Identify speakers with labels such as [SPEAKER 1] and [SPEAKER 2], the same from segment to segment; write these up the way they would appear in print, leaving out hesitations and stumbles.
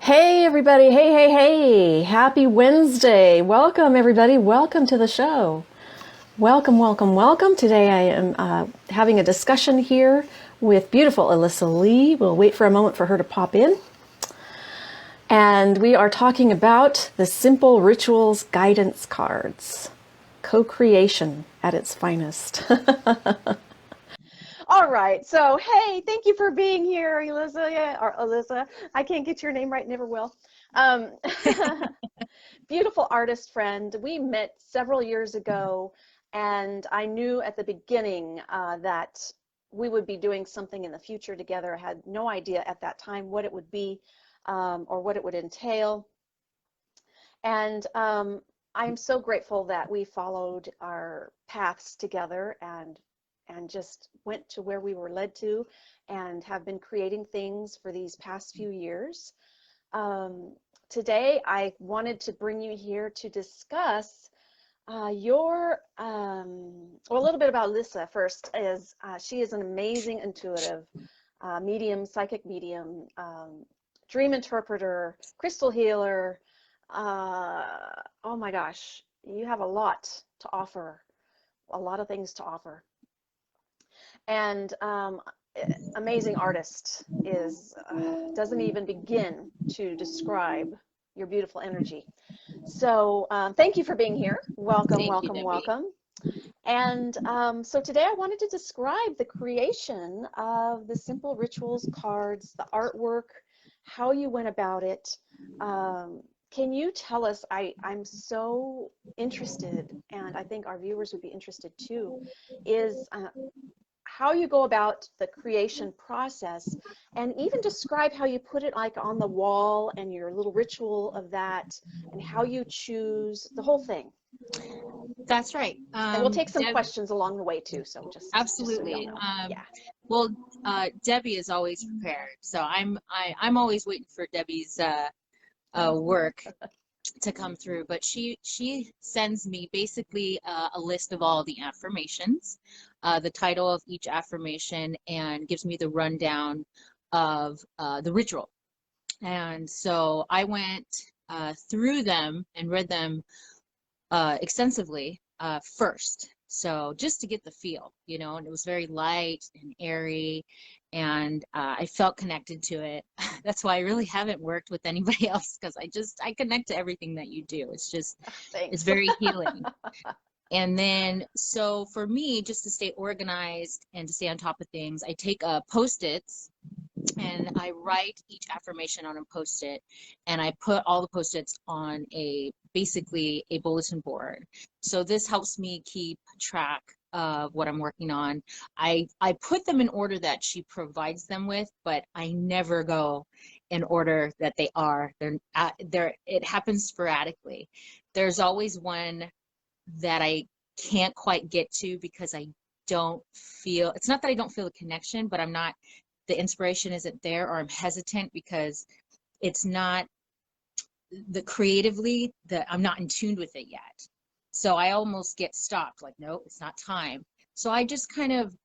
[SPEAKER 1] Hey everybody, hey. Happy Wednesday. Welcome everybody. Welcome to the show. Welcome. Today I am having a discussion here with beautiful Elisa Lee. We'll wait for a moment for her to pop in. And we are talking about the Simple Rituals Guidance Cards. Co-creation at its finest. All right. So, hey, thank you for being here, Elisa. Or Alyssa. I can't get your name right, never will. Um, Beautiful artist friend. We met several years ago, and I knew at the beginning that we would be doing something in the future together. I had no idea at that time what it would be or what it would entail. And I'm so grateful that we followed our paths together and just went to where we were led to and have been creating things for these past few years. Today, I wanted to bring you here to discuss a little bit about Lisa first. She is an amazing intuitive medium, psychic medium, dream interpreter, crystal healer. Oh my gosh, you have a lot to offer, a lot of things to offer. And amazing artist is doesn't even begin to describe your beautiful energy. So thank you for being here. Welcome,
[SPEAKER 2] Thank you,
[SPEAKER 1] welcome,
[SPEAKER 2] Debbie.
[SPEAKER 1] welcome. And so today I wanted to describe the creation of the Simple Rituals cards, the artwork, how you went about it. Can you tell us, I'm so interested, and I think our viewers would be interested too, is how you go about the creation process, and even describe how you put it like on the wall and your little ritual of that and how you choose the whole thing.
[SPEAKER 2] That's right.
[SPEAKER 1] And we'll take some
[SPEAKER 2] Deb,
[SPEAKER 1] questions along the way too, so just so we all
[SPEAKER 2] absolutely.
[SPEAKER 1] know. Yeah.
[SPEAKER 2] Well, Debbie is always prepared, so I'm always waiting for Debbie's work to come through. But she sends me basically a list of all the affirmations, the title of each affirmation, and gives me the rundown of the ritual. And so I went through them and read them extensively first. So just to get the feel, and it was very light and airy, and I felt connected to it. That's why I really haven't worked with anybody else because I connect to everything that you do. It's
[SPEAKER 1] Thanks.
[SPEAKER 2] very healing. And then, so for me, just to stay organized and to stay on top of things, I take Post-its and I write each affirmation on a post-it, and I put all the post-its on basically a bulletin board. So this helps me keep track of what I'm working on. I put them in order that she provides them with, but I never go in order that they are. It happens sporadically. There's always one that I can't quite get to because I don't feel, it's not that I don't feel the connection, but the inspiration isn't there, or I'm hesitant because it's not I'm not in tune with it yet. So I almost get stopped, like, no, it's not time. So I just kind of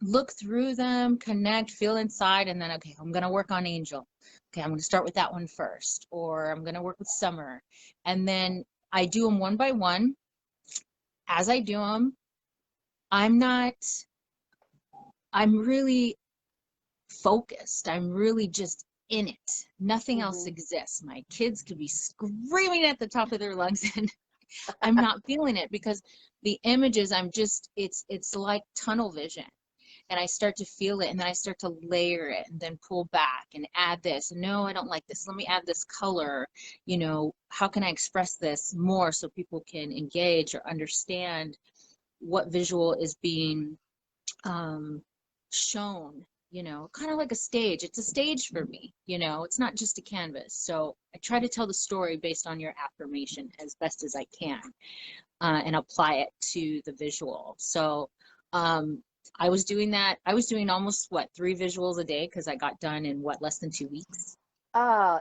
[SPEAKER 2] look through them, connect, feel inside, and then, okay, I'm going to work on Angel. Okay, I'm going to start with that one first, or I'm going to work with Summer. And then I do them one by one. As I do them, I'm not, I'm really focused. I'm really just in it. Nothing else
[SPEAKER 1] Hmm.
[SPEAKER 2] exists. My kids could be screaming at the top of their lungs and I'm not feeling it because the images, it's like tunnel vision. And I start to feel it, and then I start to layer it and then pull back and add this. No, I don't like this. Let me add this color. How can I express this more so people can engage or understand what visual is being shown, kind of like a stage. It's a stage for me, it's not just a canvas. So I try to tell the story based on your affirmation as best as I can, and apply it to the visual. So I was doing that. I was doing almost, what, 3 visuals a day because I got done in, what, less than 2 weeks.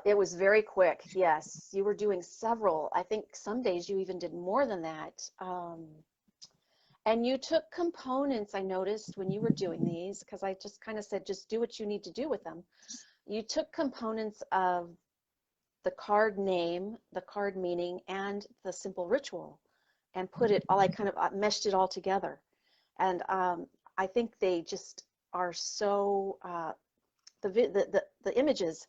[SPEAKER 1] It was very quick. Yes, you were doing several. I think some days you even did more than that. And you took components, I noticed when you were doing these, because I just kind of said, just do what you need to do with them. You took components of the card name, the card meaning, and the simple ritual, and put it all, I kind of meshed it all together. And I think they just are so, the images,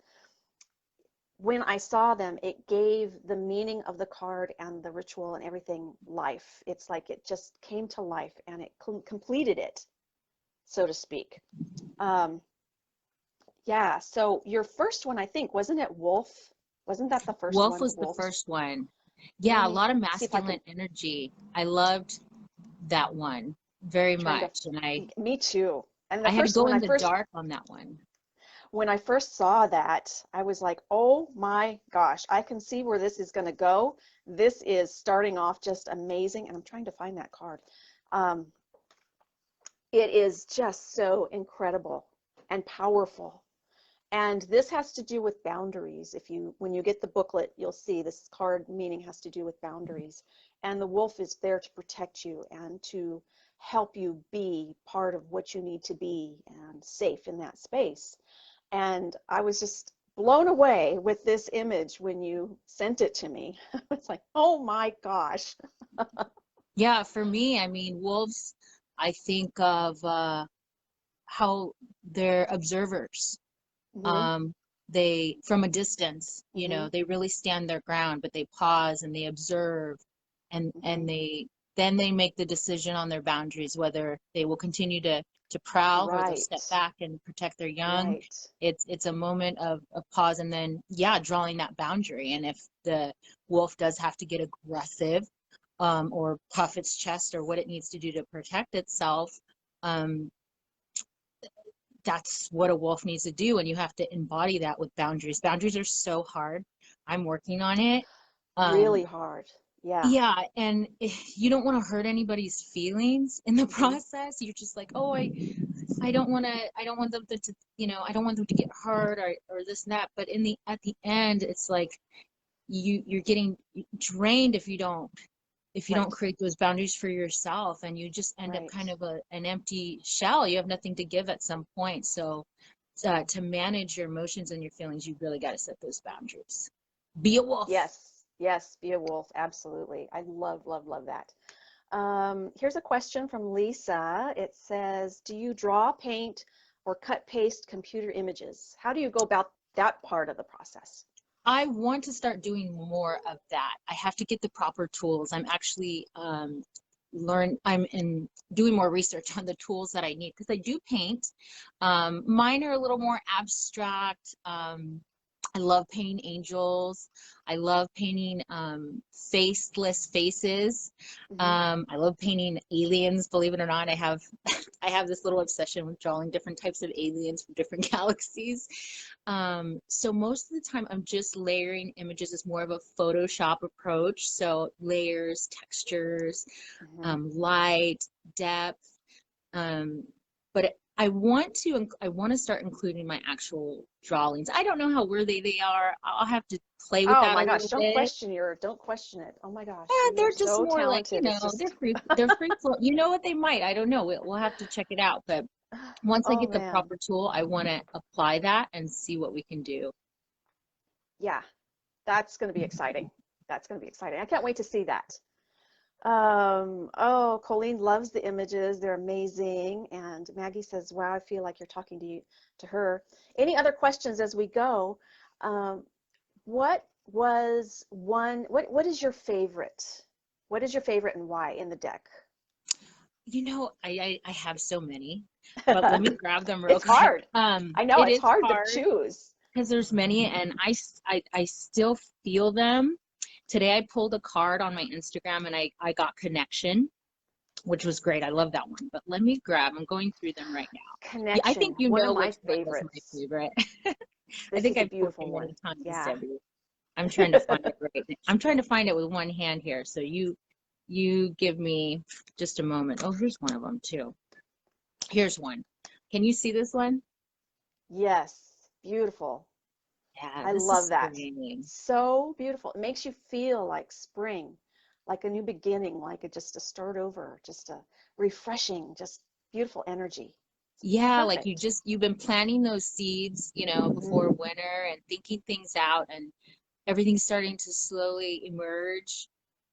[SPEAKER 1] when I saw them, it gave the meaning of the card and the ritual and everything life. It's like it just came to life and it completed it, so to speak. Yeah, so your first one, I think, wasn't it Wolf? Wasn't that the first
[SPEAKER 2] Wolf
[SPEAKER 1] one,
[SPEAKER 2] was the
[SPEAKER 1] Wolf?
[SPEAKER 2] first one.
[SPEAKER 1] Let
[SPEAKER 2] Yeah, a
[SPEAKER 1] me
[SPEAKER 2] lot of
[SPEAKER 1] see if I
[SPEAKER 2] masculine
[SPEAKER 1] can,
[SPEAKER 2] energy. I loved that one very
[SPEAKER 1] trying to,
[SPEAKER 2] much. And
[SPEAKER 1] me too. And the
[SPEAKER 2] I had to
[SPEAKER 1] first,
[SPEAKER 2] go in the dark on that one.
[SPEAKER 1] when I first saw that, I was like, oh my gosh, I can see where this is going to go. This is starting off just amazing. And I'm trying to find that card. Um, it is just so incredible and powerful. And this has to do with boundaries. When you get the booklet, you'll see this card meaning has to do with boundaries. And the wolf is there to protect you and to help you be part of what you need to be and safe in that space. And I was just blown away with this image when you sent it to me. It's like, oh my gosh.
[SPEAKER 2] Yeah, for me, I mean, wolves, I think of how they're observers.
[SPEAKER 1] Mm-hmm,
[SPEAKER 2] Um, they, from a distance,
[SPEAKER 1] mm-hmm,
[SPEAKER 2] they really stand their ground, but they pause and they observe, and
[SPEAKER 1] mm-hmm.
[SPEAKER 2] then they make the decision on their boundaries, whether they will continue to prowl or they'll step
[SPEAKER 1] Right,
[SPEAKER 2] back and protect their young.
[SPEAKER 1] right,
[SPEAKER 2] It's a moment of pause, and then, yeah, drawing that boundary. And if the wolf does have to get aggressive, or puff its chest or what it needs to do to protect itself, um, that's what a wolf needs to do. And you have to embody that with boundaries. Boundaries are so hard. I'm working on it.
[SPEAKER 1] really hard. Yeah.
[SPEAKER 2] Yeah, and you don't want to hurt anybody's feelings in the
[SPEAKER 1] Mm-hmm.
[SPEAKER 2] process. You're just like, oh, I don't want to, I don't want them to, I don't want them to get hurt, or this and that. But at the end, it's like you're getting drained if you don't
[SPEAKER 1] Right,
[SPEAKER 2] create those boundaries for yourself, and you just end up
[SPEAKER 1] right.
[SPEAKER 2] kind of an empty shell. You have nothing to give at some point. So to manage your emotions and your feelings, you really got to set those boundaries. Be a wolf.
[SPEAKER 1] Yes, yes, be a wolf. Absolutely. I love, love, love that. Here's a question from Lisa. It says, do you draw, paint, or cut paste computer images? How do you go about that part of the process?
[SPEAKER 2] I want to start doing more of that. I have to get the proper tools. I'm actually I'm in doing more research on the tools that I need, because I do paint. Mine are a little more abstract. I love painting angels. I love painting faceless faces.
[SPEAKER 1] Hmm.
[SPEAKER 2] I love painting aliens. Believe it or not, I have I have this little obsession with drawing different types of aliens from different galaxies. So most of the time, I'm just layering images as more of a Photoshop approach. So layers, textures,
[SPEAKER 1] Hmm.
[SPEAKER 2] light, depth. Um, but I want to start including my actual drawings. I don't know how worthy they are. I'll have to play with
[SPEAKER 1] Oh
[SPEAKER 2] that a
[SPEAKER 1] my gosh,
[SPEAKER 2] little bit.
[SPEAKER 1] don't question it. Oh my gosh,
[SPEAKER 2] Yeah,
[SPEAKER 1] you're
[SPEAKER 2] they're just
[SPEAKER 1] so
[SPEAKER 2] more like,
[SPEAKER 1] talented. It's
[SPEAKER 2] they're
[SPEAKER 1] just,
[SPEAKER 2] free flow. You know what, they might. I don't know. We'll have to check it out. But once I
[SPEAKER 1] oh
[SPEAKER 2] get the
[SPEAKER 1] man.
[SPEAKER 2] proper tool, I want to apply that and see what we can do.
[SPEAKER 1] Yeah, that's going to be exciting. That's going to be exciting. I can't wait to see that. Oh, Colleen loves the images. They're amazing. And Maggie says, wow, I feel like you're talking to her. Any other questions as we go? Um, what is your favorite? What is your favorite and why in the deck?
[SPEAKER 2] I have so many, but let me grab them real
[SPEAKER 1] It's
[SPEAKER 2] quick.
[SPEAKER 1] hard. I know
[SPEAKER 2] It
[SPEAKER 1] it's
[SPEAKER 2] is
[SPEAKER 1] hard to
[SPEAKER 2] hard
[SPEAKER 1] choose.
[SPEAKER 2] because there's many, and I still feel them. Today I pulled a card on my Instagram, and I got connection, which was great. I love that one. But let me grab, I'm going through them right now. Yeah, I
[SPEAKER 1] Connection,
[SPEAKER 2] think you
[SPEAKER 1] one of
[SPEAKER 2] know
[SPEAKER 1] my
[SPEAKER 2] which one is my
[SPEAKER 1] favorites.
[SPEAKER 2] favorite. I
[SPEAKER 1] This
[SPEAKER 2] think
[SPEAKER 1] is a
[SPEAKER 2] I've pulled
[SPEAKER 1] beautiful
[SPEAKER 2] it many
[SPEAKER 1] one.
[SPEAKER 2] times,
[SPEAKER 1] Yeah.
[SPEAKER 2] Debbie. I'm trying to find it right now. I'm trying to find it with one hand here. So you give me just a moment. Oh, here's one of them too. Here's one. Can you see this one?
[SPEAKER 1] Yes, beautiful.
[SPEAKER 2] Yeah,
[SPEAKER 1] I
[SPEAKER 2] this is
[SPEAKER 1] love that.
[SPEAKER 2] spring.
[SPEAKER 1] So beautiful. It makes you feel like spring, like a new beginning, like just to start over, just a refreshing, just beautiful energy.
[SPEAKER 2] Yeah, like
[SPEAKER 1] Perfect.
[SPEAKER 2] you've been planting those seeds,
[SPEAKER 1] Hmm.
[SPEAKER 2] before winter, and thinking things out, and everything's starting to slowly emerge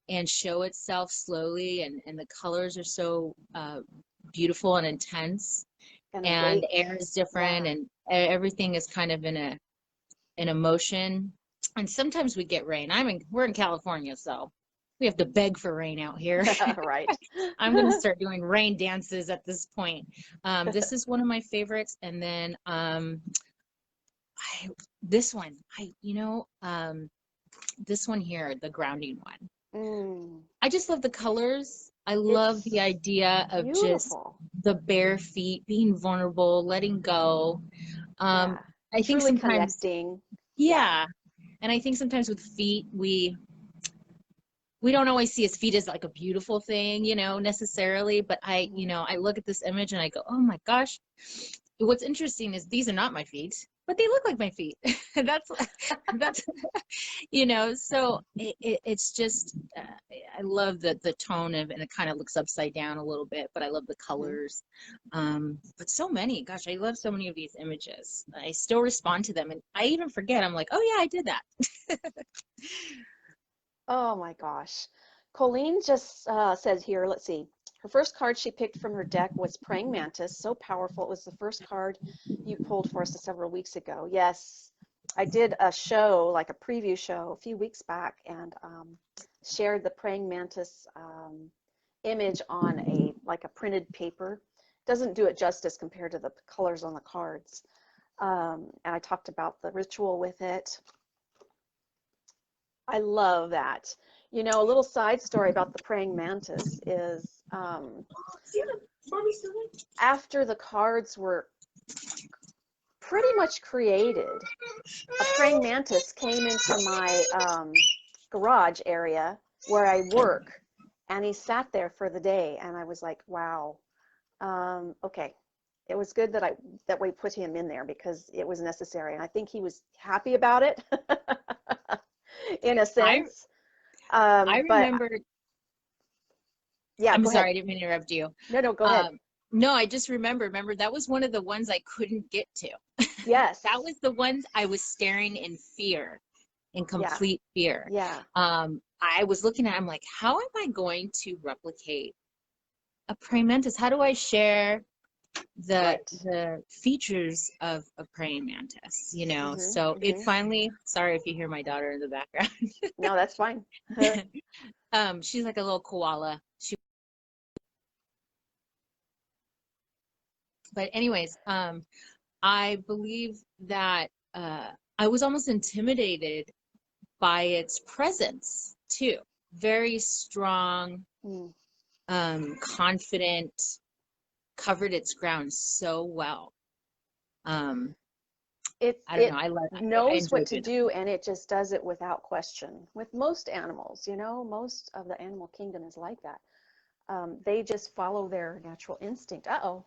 [SPEAKER 2] and show itself slowly, and the colors are so beautiful and intense,
[SPEAKER 1] And
[SPEAKER 2] and the
[SPEAKER 1] awake.
[SPEAKER 2] air is different,
[SPEAKER 1] Yeah.
[SPEAKER 2] and everything is kind of in a motion. And sometimes we get rain. We're in California, so we have to beg for rain out here.
[SPEAKER 1] Right.
[SPEAKER 2] I'm going to start doing rain dances at this point. This is one of my favorites. And then this one, this one here, the grounding one.
[SPEAKER 1] Mm.
[SPEAKER 2] I just love the colors. I love the
[SPEAKER 1] It's
[SPEAKER 2] idea of just
[SPEAKER 1] beautiful.
[SPEAKER 2] the bare feet, being vulnerable, letting go.
[SPEAKER 1] Yeah.
[SPEAKER 2] I think
[SPEAKER 1] Truly
[SPEAKER 2] sometimes,
[SPEAKER 1] connecting. Yeah.
[SPEAKER 2] yeah. And I think sometimes with feet, we don't always see his feet as like a beautiful thing, necessarily. But I look at this image and I go, oh my gosh. What's interesting is these are not my feet, but they look like my feet. that's that's so it's just I love the tone of, and it kind of looks upside down a little bit, but I love the
[SPEAKER 1] Mhm.
[SPEAKER 2] colors. But so many, gosh, I love so many of these images. I still respond to them, and I even forget. I'm like, oh yeah, I did that.
[SPEAKER 1] Oh my gosh. Colleen just said here, let's see. Her first card she picked from her deck was Praying Mantis. So powerful. It was the first card you pulled for us several weeks ago. Yes, I did a show, like a preview show, a few weeks back, and shared the Praying Mantis image on a printed paper. Doesn't do it justice compared to the colors on the cards. And I talked about the ritual with it. I love that. A little side story about the praying mantis is after the cards were pretty much created, a praying mantis came into my garage area where I work, and he sat there for the day, and I was like, wow, okay. It was good that we put him in there because it was necessary, and I think he was happy about it in a
[SPEAKER 2] I
[SPEAKER 1] sense.
[SPEAKER 2] I
[SPEAKER 1] But
[SPEAKER 2] remember.
[SPEAKER 1] yeah,
[SPEAKER 2] I'm
[SPEAKER 1] go ahead.
[SPEAKER 2] sorry, I didn't mean to interrupt you.
[SPEAKER 1] No, go ahead.
[SPEAKER 2] No, I just remember that was one of the ones I couldn't get to. That
[SPEAKER 1] Yes.
[SPEAKER 2] was the ones I was staring in fear, in
[SPEAKER 1] Yeah.
[SPEAKER 2] complete fear.
[SPEAKER 1] Yeah.
[SPEAKER 2] I was looking at, I'm like, how am I going to replicate a praying mantis? How do I share
[SPEAKER 1] Right.
[SPEAKER 2] the features of a praying mantis?
[SPEAKER 1] Mhm.
[SPEAKER 2] So it
[SPEAKER 1] Mhm.
[SPEAKER 2] finally, sorry if you hear my daughter in the background.
[SPEAKER 1] No, that's fine.
[SPEAKER 2] She's like a little koala. But anyways, I believe that I was almost intimidated by its presence too. Very strong,
[SPEAKER 1] Mm.
[SPEAKER 2] confident, covered its ground so well. Um, I don't know.
[SPEAKER 1] It
[SPEAKER 2] I
[SPEAKER 1] knows
[SPEAKER 2] enjoy
[SPEAKER 1] what to
[SPEAKER 2] doing
[SPEAKER 1] do, and it just does it without question. With most animals, most of the animal kingdom is like that. They just follow their natural instinct. Uh-oh.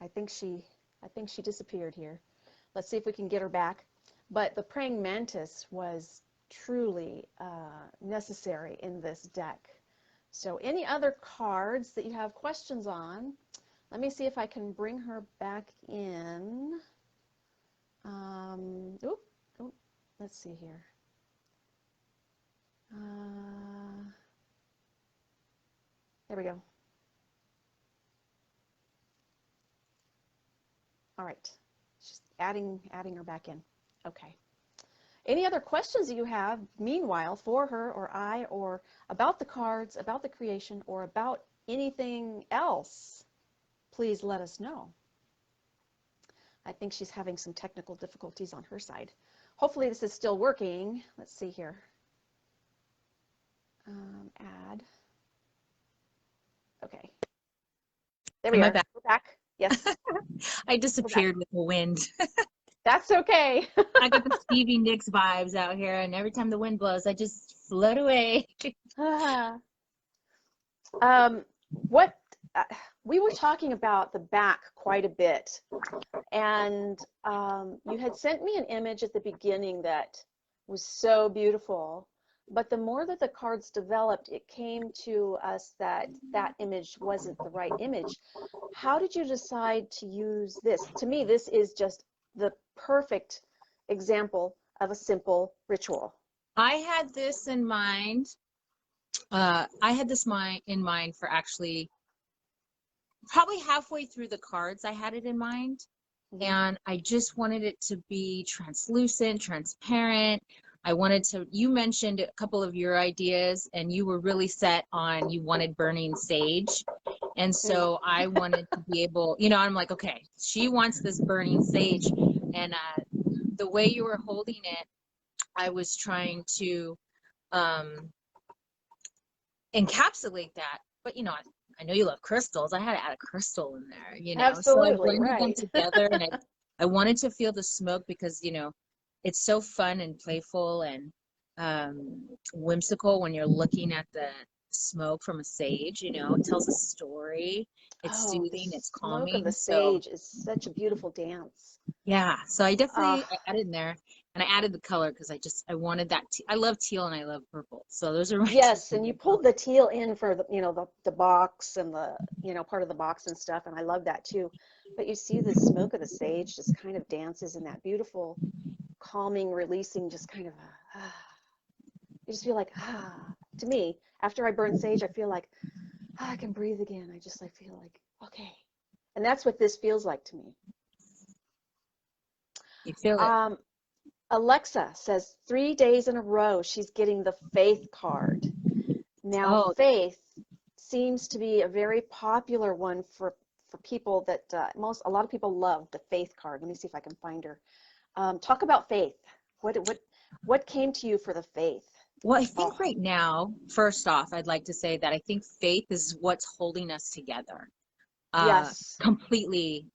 [SPEAKER 1] I think she I think she disappeared here. Let's see if we can get her back. But the praying mantis was truly necessary in this deck. So any other cards that you have questions on? Let me see if I can bring her back in. Oop, oop, let's see here. There we go. All right. Just adding her back in. Okay. Any other questions that you have, meanwhile, for her or I, or about the cards, about the creation, or about anything else, please let us know. I think she's having some technical difficulties on her side. Hopefully this is still working. Let's see here. Add. Okay. There we
[SPEAKER 2] Am I
[SPEAKER 1] are.
[SPEAKER 2] back?
[SPEAKER 1] We're back. Yes,
[SPEAKER 2] I
[SPEAKER 1] we're back.
[SPEAKER 2] disappeared with the wind.
[SPEAKER 1] That's okay.
[SPEAKER 2] I got the Stevie Nicks vibes out here, and every time the wind blows, I just float away.
[SPEAKER 1] What we were talking about the back quite a bit, and you had sent me an image at the beginning that was so beautiful, but the more that the cards developed, it came to us that that image wasn't the right image. How did you decide to use this? To me, this is just the perfect example of a simple ritual.
[SPEAKER 2] I had this in mind. I had this in mind for actually probably halfway through the cards. I had it in mind,
[SPEAKER 1] Mm-hmm.
[SPEAKER 2] and I just wanted it to be translucent, transparent. I wanted to, you mentioned a couple of your ideas, and you were really set on you wanted burning sage. And so I wanted to be able, I'm like, okay, she wants this burning sage. And the way you were holding it, I was trying to um, encapsulate that. But, I know you love crystals. I had to add a crystal in there. So I
[SPEAKER 1] Absolutely,
[SPEAKER 2] blended them
[SPEAKER 1] right.
[SPEAKER 2] together, and I wanted to feel the smoke because, it's so fun and playful and whimsical when you're looking at the smoke from a sage. It tells a story. It's
[SPEAKER 1] Oh, the
[SPEAKER 2] soothing, it's
[SPEAKER 1] smoke of
[SPEAKER 2] calming.
[SPEAKER 1] the
[SPEAKER 2] So
[SPEAKER 1] sage is such a beautiful dance.
[SPEAKER 2] yeah, so I
[SPEAKER 1] Uh,
[SPEAKER 2] definitely I added in there, and I added the color because I wanted that. I love teal and I love purple. So those are my two
[SPEAKER 1] yes, and you
[SPEAKER 2] favorite
[SPEAKER 1] pulled
[SPEAKER 2] colors.
[SPEAKER 1] the teal in for the box and the, part of the box and stuff, and I love that too. But you see the smoke of the sage just kind of dances in that beautiful, calming, releasing, just kind of you just feel like to me, after I burn sage, I feel like I can breathe again. I feel like okay. And that's what this feels like to me.
[SPEAKER 2] You feel it.
[SPEAKER 1] Um, Alexa says 3 days in a row she's getting the faith card. Now,
[SPEAKER 2] Oh,
[SPEAKER 1] faith seems to be a very popular one for people that a lot of people love the faith card. Let me see if I can find her. Talk about faith. What came to you for the faith?
[SPEAKER 2] well, I
[SPEAKER 1] Oh,
[SPEAKER 2] think right now, first off, I'd like to say that I think faith is what's holding us together
[SPEAKER 1] yes.
[SPEAKER 2] completely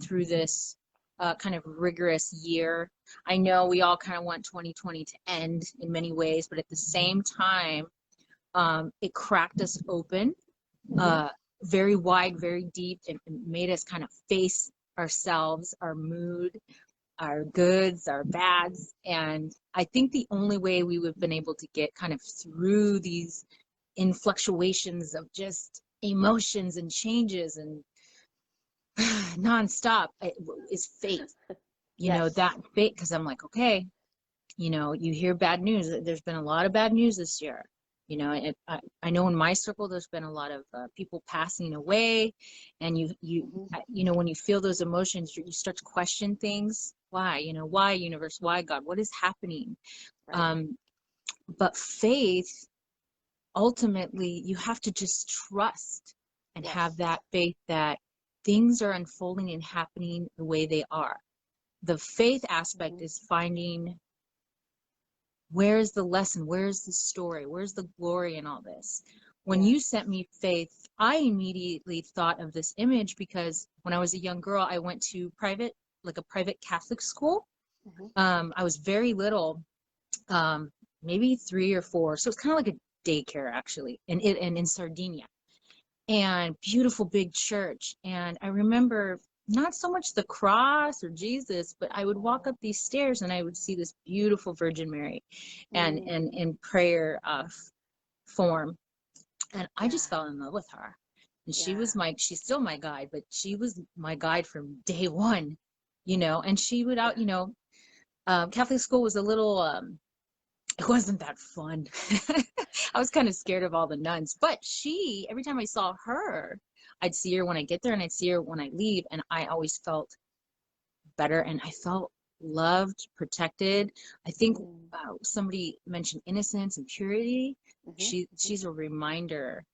[SPEAKER 2] through this kind of rigorous year. I know we all kind of want 2020 to end in many ways, but at the same time, it cracked us open
[SPEAKER 1] Hmm.
[SPEAKER 2] uh, very wide, very deep, and made us kind of face ourselves, our mood, our goods, our bads. And I think the only way we would have been able to get kind of through these influctuations of just emotions and changes and nonstop is faith.
[SPEAKER 1] Yes.
[SPEAKER 2] That faith, because I'm like, okay, you hear bad news. There's been a lot of bad news this year. I know in my circle there's been a lot of people passing away, and
[SPEAKER 1] Hmm.
[SPEAKER 2] when you feel those emotions, you start to question things. Why? Why universe? Why God? What is happening?
[SPEAKER 1] Right.
[SPEAKER 2] Um, but faith, ultimately, you have to just trust and have
[SPEAKER 1] Yes.
[SPEAKER 2] that faith that things are unfolding and happening the way they are. The faith aspect
[SPEAKER 1] Hmm.
[SPEAKER 2] is finding where's the lesson, where's the story, where's the glory in all this. When you
[SPEAKER 1] Yes.
[SPEAKER 2] sent me faith, I immediately thought of this image because when I was a young girl, I went to a private Catholic school.
[SPEAKER 1] Hmm.
[SPEAKER 2] I was very little, um, maybe 3 or 4, so it's kind of like a daycare actually, and in Sardinia, and beautiful big church. And I remember not so much the cross or Jesus, but I would walk up these stairs and I would see this beautiful Virgin Mary and
[SPEAKER 1] Mm.
[SPEAKER 2] in prayer form. And I just
[SPEAKER 1] Yeah.
[SPEAKER 2] fell in love with her. And
[SPEAKER 1] Yeah.
[SPEAKER 2] she's still my guide, but she was my guide from day one, and she would
[SPEAKER 1] Yeah.
[SPEAKER 2] Catholic school was a little, it wasn't that fun. I was kind of scared of all the nuns, but every time I saw her, I'd see her when I get there and I'd see her when I leave, and I always felt better and I felt loved, protected. I think
[SPEAKER 1] Mm.
[SPEAKER 2] somebody mentioned innocence and purity.
[SPEAKER 1] Hmm. Hmm.
[SPEAKER 2] She's a reminder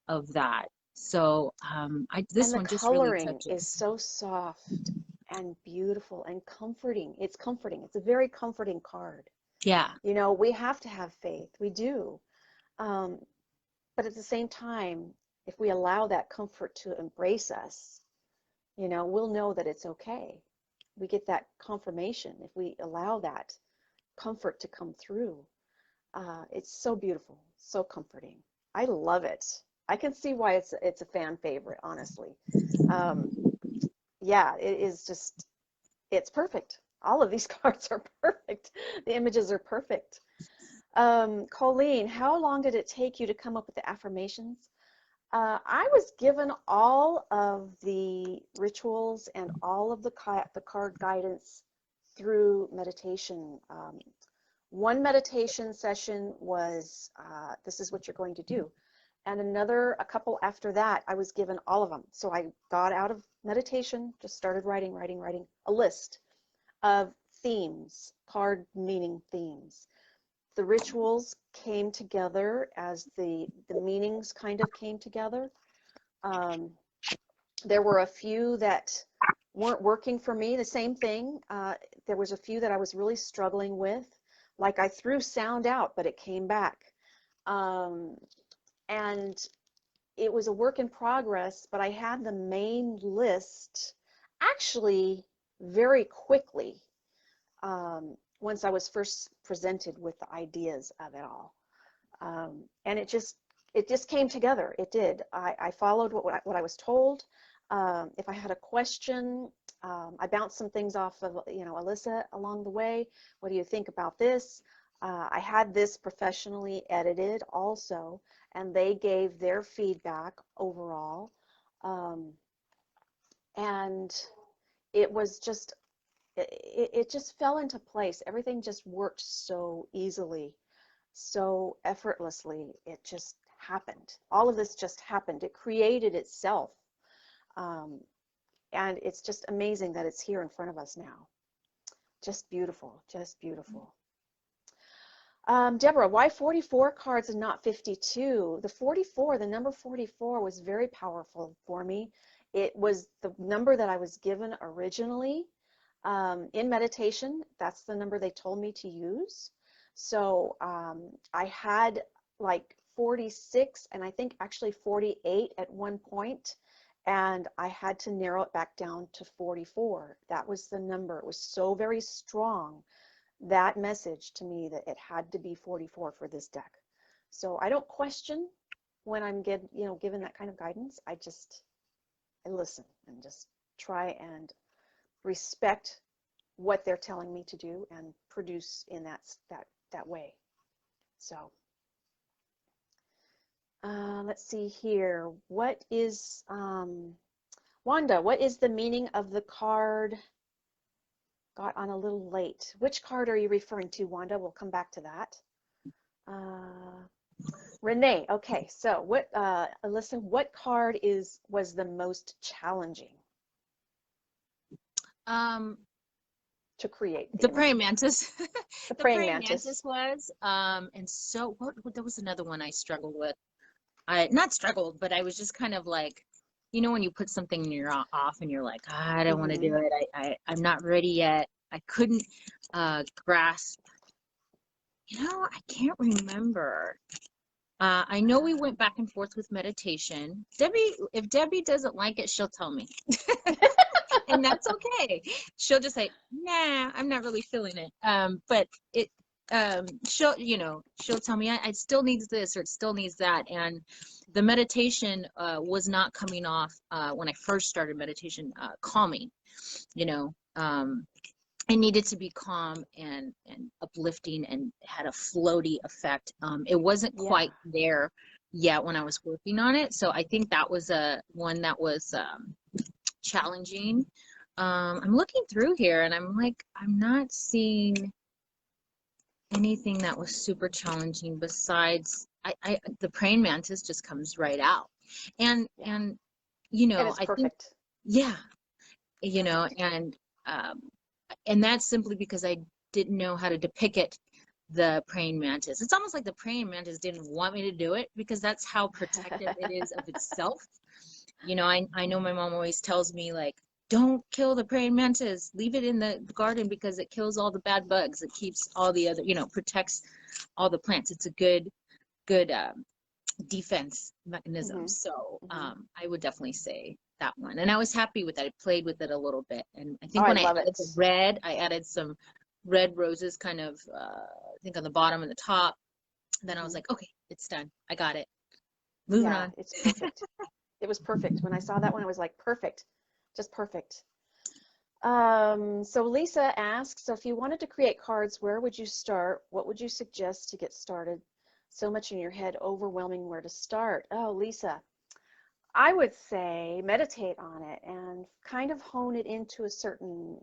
[SPEAKER 2] of that. So
[SPEAKER 1] And
[SPEAKER 2] this
[SPEAKER 1] the
[SPEAKER 2] one just really
[SPEAKER 1] coloring is
[SPEAKER 2] touches.
[SPEAKER 1] so soft and beautiful and comforting. It's comforting. It's a very comforting card.
[SPEAKER 2] Yeah.
[SPEAKER 1] We have to have faith. We do. Um, but at the same time, if we allow that comfort to embrace us, we'll know that it's okay. We get that confirmation if we allow that comfort to come through. It's so beautiful, so comforting. I love it. I can see why it's a fan favorite, honestly. Um, yeah, it is just, it's perfect. All of these cards are perfect. The images are perfect. Colleen, how long did it take you to come up with the affirmations? I was given all of the rituals and all of the card guidance through meditation One meditation session was, this is what you're going to do. And a couple after that, I was given all of them. So I got out of meditation, just started writing a list of themes, card meaning themes. The rituals came together as the meanings kind of came together. There were a few that weren't working for me, the same thing. There was a few that I was really struggling with. Like I threw sound out, but it came back. And it was a work in progress, but I had the main list actually very quickly once I was first presented with the ideas of it all. And it just came together. It did. I followed what I was told. If I had a question, I bounced some things off of, Elisa along the way. What do you think about this? I had this professionally edited also, and they gave their feedback overall. And it was just, it just fell into place. Everything just worked so easily, so effortlessly. It just happened. All of this just happened. It created itself. And it's just amazing that it's here in front of us now. Just beautiful, just beautiful. Deborah, why 44 cards and not 52? The number 44 was very powerful for me. It was the number that I was given originally in meditation. That's the number they told me to use. So I had like 46 and I think actually 48 at one point, and I had to narrow it back down to 44. That was the number. It was so very strong, that message to me, that it had to be 44 for this deck. So I don't question when I'm given that kind of guidance. I listen and just try and respect what they're telling me to do and produce in that way. So let's see here. What is Wanda, what is the meaning of the card? Got on a little late. Which card are you referring to, Wanda? We'll come back to that. Renee, okay. So what, Elisa, what card was the most challenging to create?
[SPEAKER 2] The praying mantis.
[SPEAKER 1] The
[SPEAKER 2] The
[SPEAKER 1] praying
[SPEAKER 2] praying
[SPEAKER 1] mantis.
[SPEAKER 2] mantis was, and so what there was another one I struggled with. I not struggled, but I was just kind of like, when you put something and you're off and you're like, I don't want to do it. I'm not ready yet. I couldn't grasp. I can't remember. I know we went back and forth with meditation. If Debbie doesn't like it, she'll tell me. And that's okay. She'll just say, nah, I'm not really feeling it. But she'll tell me I still needs this or it still needs that. And the meditation was not coming off when I first started meditation, calming. It needed to be calm and uplifting and had a floaty effect. It wasn't quite there yet when I was working on it. So I think that was one that was challenging. I'm looking through here and I'm like, I'm not seeing anything that was super challenging besides the praying mantis just comes right out. And
[SPEAKER 1] and it's
[SPEAKER 2] I
[SPEAKER 1] perfect.
[SPEAKER 2] think, and that's simply because I didn't know how to depict the praying mantis. It's almost like the praying mantis didn't want me to do it because that's how protective it is of itself. I know my mom always tells me, like, don't kill the praying mantis, leave it in the garden because it kills all the bad bugs. It keeps all the other, protects all the plants. It's a good defense mechanism. So I would definitely say that one. And I was happy with that. I played with it a little bit. And I think when I added the red, I added some red roses kind of, I think on the bottom and the top. Then I was like, okay, it's done. I got it. Moving on.
[SPEAKER 1] It's perfect. It was perfect. When I saw that one, I was like, perfect. Just perfect. So Lisa asks, so if you wanted to create cards, where would you start? What would you suggest to get started? So much in your head, overwhelming where to start. Oh, Lisa, I would say meditate on it and kind of hone it into a certain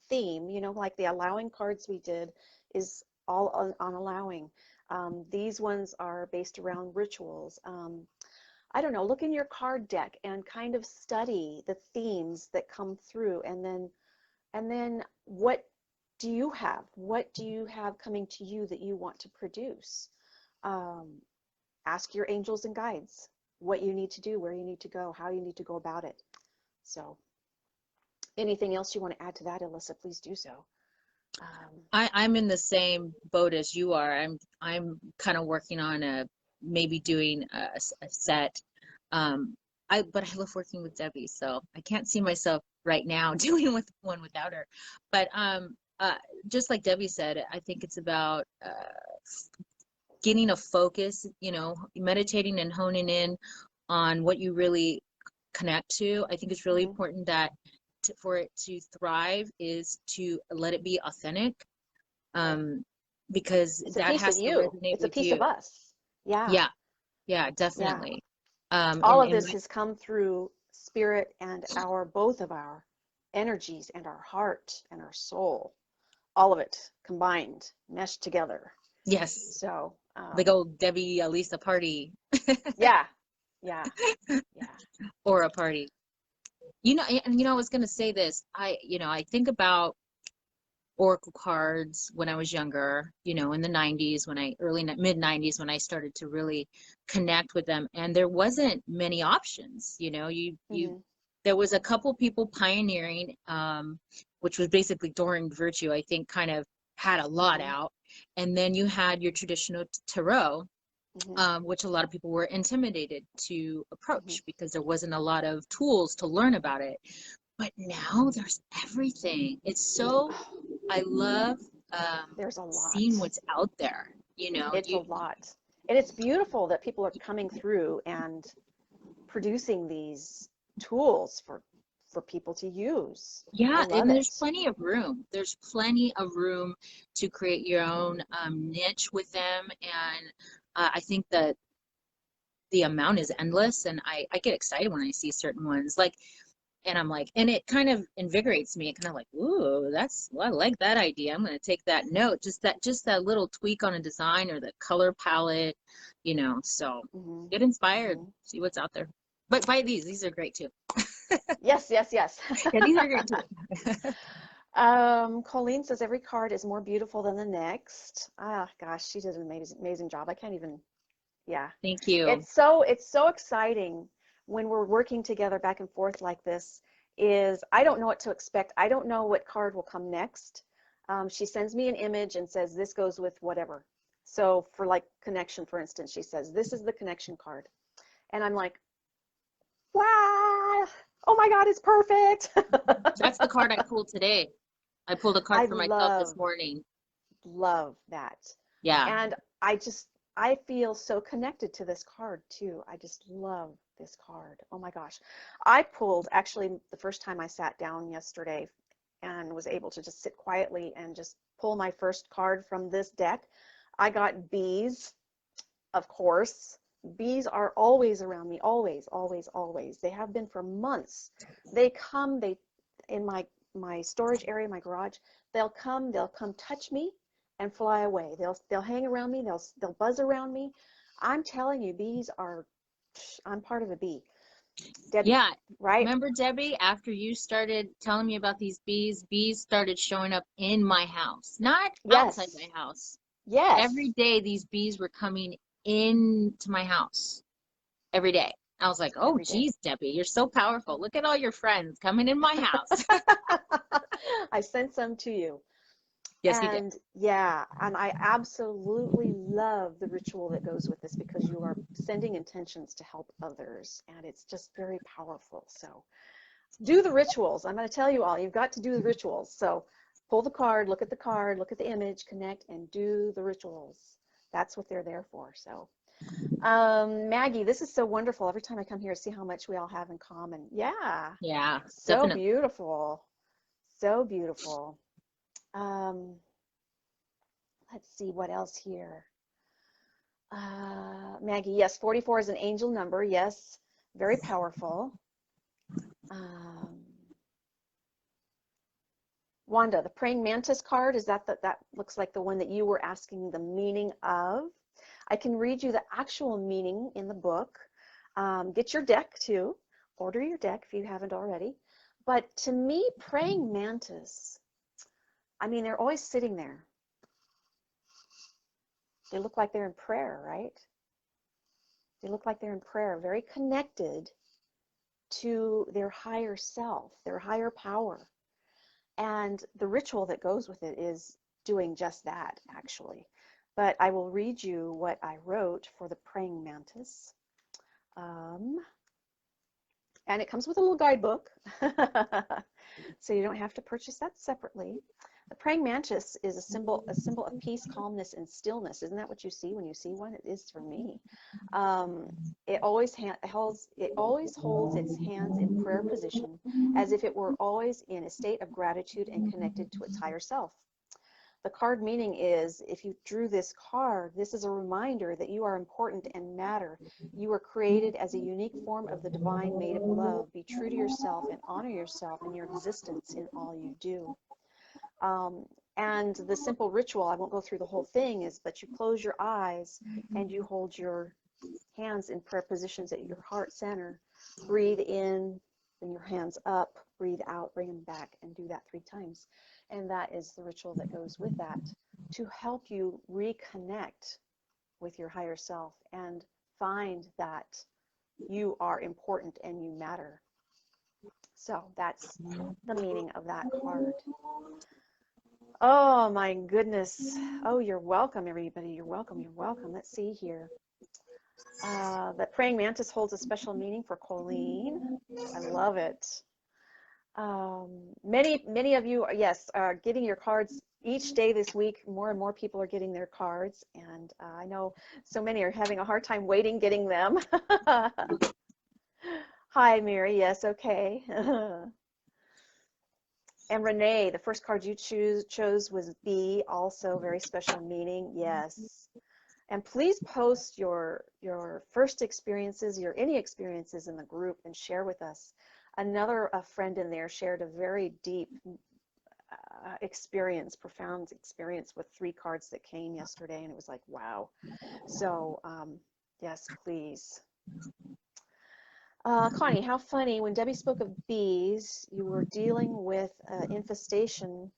[SPEAKER 1] theme, like the allowing cards we did is all on allowing. These ones are based around rituals. I don't know, look in your card deck and kind of study the themes that come through, and then what do you have? What do you have coming to you that you want to produce? Um, Ask your angels and guides what you need to do, where you need to go, how you need to go about it. So anything else you want to add to that, Elisa, please do so.
[SPEAKER 2] I'm in the same boat as you are. I'm kind of working on maybe doing a set. But I love working with Debbie, so I can't see myself right now doing with one without her. But just like Debbie said, I think it's about getting a focus, meditating and honing in on what you really connect to. I think it's really important that for it to thrive is to let it be authentic, because that has to resonate
[SPEAKER 1] it's a
[SPEAKER 2] with
[SPEAKER 1] piece
[SPEAKER 2] you.
[SPEAKER 1] of us.
[SPEAKER 2] Yeah, definitely.
[SPEAKER 1] All of this has come through spirit and both of our energies and our heart and our soul, all of it combined, meshed together.
[SPEAKER 2] Yes.
[SPEAKER 1] So
[SPEAKER 2] big old Debbie Elisa party.
[SPEAKER 1] yeah.
[SPEAKER 2] Or a party. I was gonna say this. I think about oracle cards when I was younger, in the 90s, mid 90s, when I started to really connect with them, and there wasn't many options. There was a couple people pioneering, which was basically Doreen Virtue, I think, kind of had a lot out. And then you had your traditional tarot, which a lot of people were intimidated to approach because there wasn't a lot of tools to learn about it. But now there's everything. I love
[SPEAKER 1] there's a lot.
[SPEAKER 2] Seeing what's out there.
[SPEAKER 1] It's a lot. And it's beautiful that people are coming through and producing these tools for people to use.
[SPEAKER 2] Yeah, and there's plenty of room. There's plenty of room to create your own niche with them. And I think that the amount is endless. And I get excited when I see certain ones. And I'm like, and it kind of invigorates me. It kind of like, ooh, I like that idea. I'm going to take that note. Just that little tweak on a design or the color palette, so get inspired, see what's out there. But buy these. These are great too.
[SPEAKER 1] Yes.
[SPEAKER 2] Yeah, these are great too.
[SPEAKER 1] Colleen says every card is more beautiful than the next. Ah, gosh, she did an amazing job. I can't even, yeah.
[SPEAKER 2] Thank you.
[SPEAKER 1] It's so exciting when we're working together back and forth like this. I don't know what to expect. I don't know what card will come next. She sends me an image and says, this goes with whatever. So for like connection, for instance, she says, this is the connection card. And I'm like, wow, oh my God, it's perfect.
[SPEAKER 2] That's the card I pulled today. I pulled a card for myself this morning.
[SPEAKER 1] Love that.
[SPEAKER 2] Yeah.
[SPEAKER 1] And I feel so connected to this card too. I just love this card. Oh my gosh. I pulled, actually, the first time I sat down yesterday and was able to just sit quietly and just pull my first card from this deck. I got bees, of course. Bees are always around me, always. They have been for months. They come, in my storage area, my garage, they'll come touch me and fly away. They'll hang around me, they'll buzz around me. I'm telling you, I'm part of a bee. Debbie,
[SPEAKER 2] yeah,
[SPEAKER 1] right?
[SPEAKER 2] Remember, Debbie, after you started telling me about these bees started showing up in my house, not outside my house.
[SPEAKER 1] Yes.
[SPEAKER 2] Every day these bees were coming into my house. Every day. I was like, oh, geez, Debbie, you're so powerful. Look at all your friends coming in my house.
[SPEAKER 1] I sent some to you.
[SPEAKER 2] Yes, you did.
[SPEAKER 1] Yeah, and I absolutely love the ritual that goes with this because you are sending intentions to help others, and it's just very powerful. So do the rituals. I'm going to tell you all, you've got to do the rituals. So pull the card, look at the image, connect, and do the rituals. That's what they're there for. So Maggie, this is so wonderful. Every time I come here, see how much we all have in common. Yeah.
[SPEAKER 2] Yeah.
[SPEAKER 1] So
[SPEAKER 2] definitely.
[SPEAKER 1] beautiful. So beautiful. Let's see what else here. Maggie, yes, 44 is an angel number. Yes, very powerful. Wanda, the praying mantis card, is that looks like the one that you were asking the meaning of. I can read you the actual meaning in the book. Get your deck too. Order your deck if you haven't already. But to me, praying mantis, I mean, they're always sitting there. They look like they're in prayer, right? They look like they're in prayer, very connected to their higher self, their higher power. And the ritual that goes with it is doing just that, actually. But I will read you what I wrote for the praying mantis. And it comes with a little guidebook, so you don't have to purchase that separately. The praying mantis is a symbol of peace, calmness, and stillness. Isn't that what you see when you see one? It is for me. It always holds its hands in prayer position, as if it were always in a state of gratitude and connected to its higher self. The card meaning is, if you drew this card, this is a reminder that you are important and matter. You are created as a unique form of the divine made of love. Be true to yourself and honor yourself and your existence in all you do. And the simple ritual, I won't go through the whole thing, is but you close your eyes and you hold your hands in prayer positions at your heart center. Breathe in, bring your hands up, breathe out, bring them back, and do that 3 times. And that is the ritual that goes with that, to help you reconnect with your higher self and find that you are important and you matter. So that's the meaning of that card. Oh my goodness. Oh, you're welcome, everybody. You're welcome. You're welcome. Let's see here. The praying mantis holds a special meaning for Colleen. I love it. Many of you, yes, are getting your cards each day this week. More and more people are getting their cards, and I know so many are having a hard time waiting getting them. Hi, Mary. Yes, okay. And Renee, the first card you chose was B, also very special meaning. Yes. And please post your first experiences, any experiences in the group, and share with us. Another friend in there shared a very deep experience, profound experience with 3 cards that came yesterday, and it was like, wow. So yes, please. Connie, how funny, when Debbie spoke of bees, you were dealing with infestation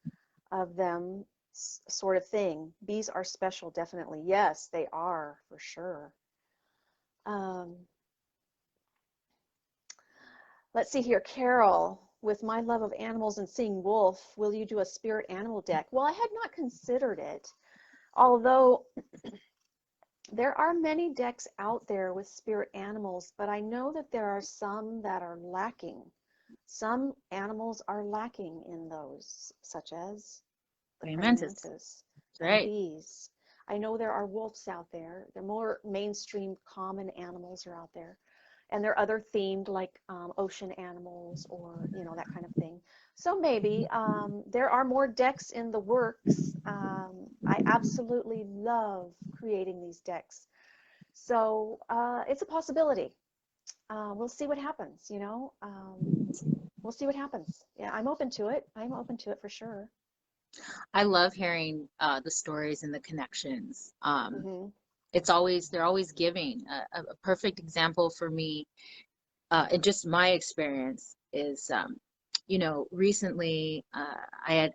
[SPEAKER 1] of them, sort of thing. Bees are special, definitely. Yes, they are, for sure. Let's see here, Carol, with my love of animals and seeing wolf, will you do a spirit animal deck? Well, I had not considered it, although there are many decks out there with spirit animals, but I know that there are some that are lacking. Some animals are lacking in those, such as the praying mantis and bees. I know there are wolves out there. They're more mainstream, common animals are out there. And there are other themed, like ocean animals, or that kind of thing. So maybe there are more decks in the works. I absolutely love creating these decks. So it's a possibility. We'll see what happens, we'll see what happens. Yeah, I'm open to it. I'm open to it for sure.
[SPEAKER 2] I love hearing the stories and the connections. They're always giving. A perfect example for me, and just my experience is, recently I had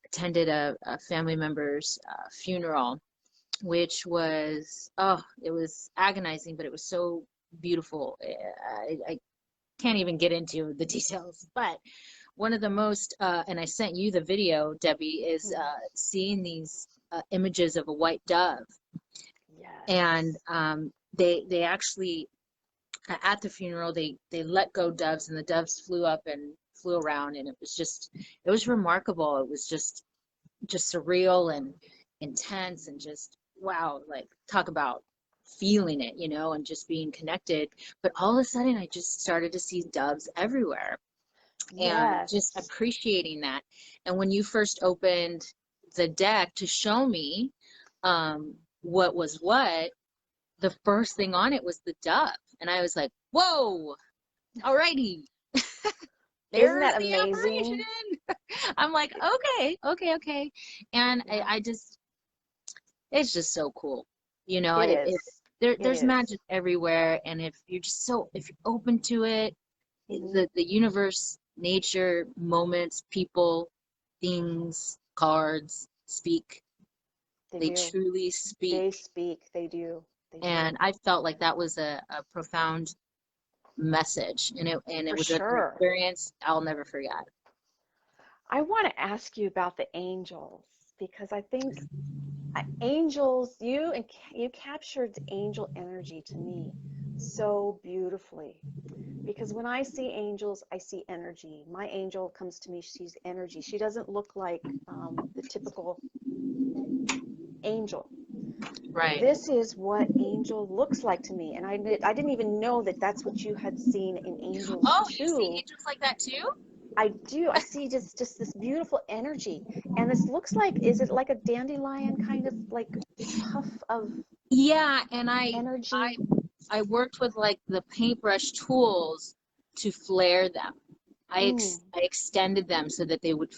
[SPEAKER 2] attended a family member's funeral, which was, it was agonizing, but it was so beautiful. I can't even get into the details, but one of the most, and I sent you the video, Debbie, is seeing these images of a white dove. Yes. And they actually, at the funeral, they let go doves, and the doves flew up and flew around, and it was remarkable. It was just surreal and intense, and just, wow, like, talk about feeling it, and just being connected. But all of a sudden, I just started to see doves everywhere. And just appreciating that. And when you first opened the deck to show me what was what, the first thing on it was the dove. And I was like, whoa, alrighty.
[SPEAKER 1] Isn't that amazing?
[SPEAKER 2] I'm like, okay. And
[SPEAKER 1] Yeah,
[SPEAKER 2] I just, it's just so cool. You know,
[SPEAKER 1] it is. It
[SPEAKER 2] there's
[SPEAKER 1] is.
[SPEAKER 2] magic everywhere. And if you're just so, if you're open to it,
[SPEAKER 1] Hmm.
[SPEAKER 2] the universe, nature, moments, people, things, cards speak.
[SPEAKER 1] They
[SPEAKER 2] They
[SPEAKER 1] do.
[SPEAKER 2] truly
[SPEAKER 1] They
[SPEAKER 2] speak.
[SPEAKER 1] speak. They do. They do.
[SPEAKER 2] And I felt like that was a profound message. And it
[SPEAKER 1] For
[SPEAKER 2] was an
[SPEAKER 1] sure.
[SPEAKER 2] experience I'll never forget.
[SPEAKER 1] I want to ask you about the angels because I think angels, you captured angel energy to me so beautifully. Because when I see angels, I see energy. My angel comes to me, she's energy. She doesn't look like the typical angel.
[SPEAKER 2] Right.
[SPEAKER 1] This is what angel looks like to me, and I didn't even know that that's what you had seen in angels
[SPEAKER 2] Oh, you see
[SPEAKER 1] too.
[SPEAKER 2] angels like that too?
[SPEAKER 1] I do. I see just this beautiful energy, and this looks like, is it like a dandelion kind of like puff of
[SPEAKER 2] Yeah, and I
[SPEAKER 1] energy?
[SPEAKER 2] I worked with like the paintbrush tools to flare them.
[SPEAKER 1] Mm,
[SPEAKER 2] I extended them so that they would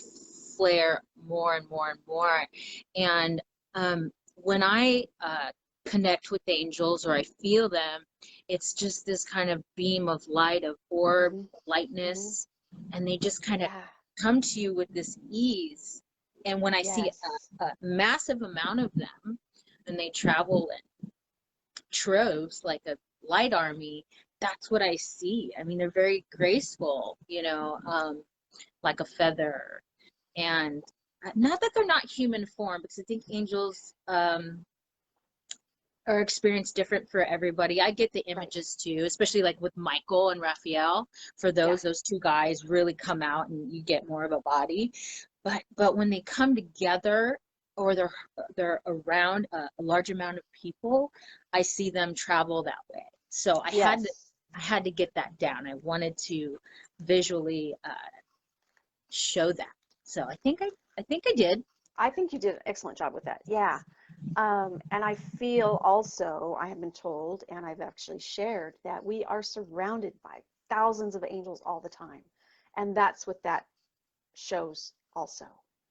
[SPEAKER 2] flare more and more and more. And when I connect with angels or I feel them, it's just this kind of beam of light, of orb,
[SPEAKER 1] mm-hmm, mm-hmm.
[SPEAKER 2] lightness, and they just kind of
[SPEAKER 1] Yeah.
[SPEAKER 2] come to you with this ease. And when I see
[SPEAKER 1] Yes.
[SPEAKER 2] a massive amount of them, and they travel troves like a light army, that's what I see. I mean, they're very graceful, like a feather. And not that they're not human form, because I think angels are experienced different for everybody. I get the
[SPEAKER 1] Right.
[SPEAKER 2] images too, especially like with Michael and Raphael. For
[SPEAKER 1] Yeah.
[SPEAKER 2] those two guys really come out and you get more of a body. But when they come together or they're around a large amount of people, I see them travel that way. So
[SPEAKER 1] Yes.
[SPEAKER 2] I had to get that down. I wanted to visually show that. So I think I did.
[SPEAKER 1] I think you did an excellent job with that. Yeah. And I feel also, I have been told, and I've actually shared, that we are surrounded by thousands of angels all the time. And that's what that shows also.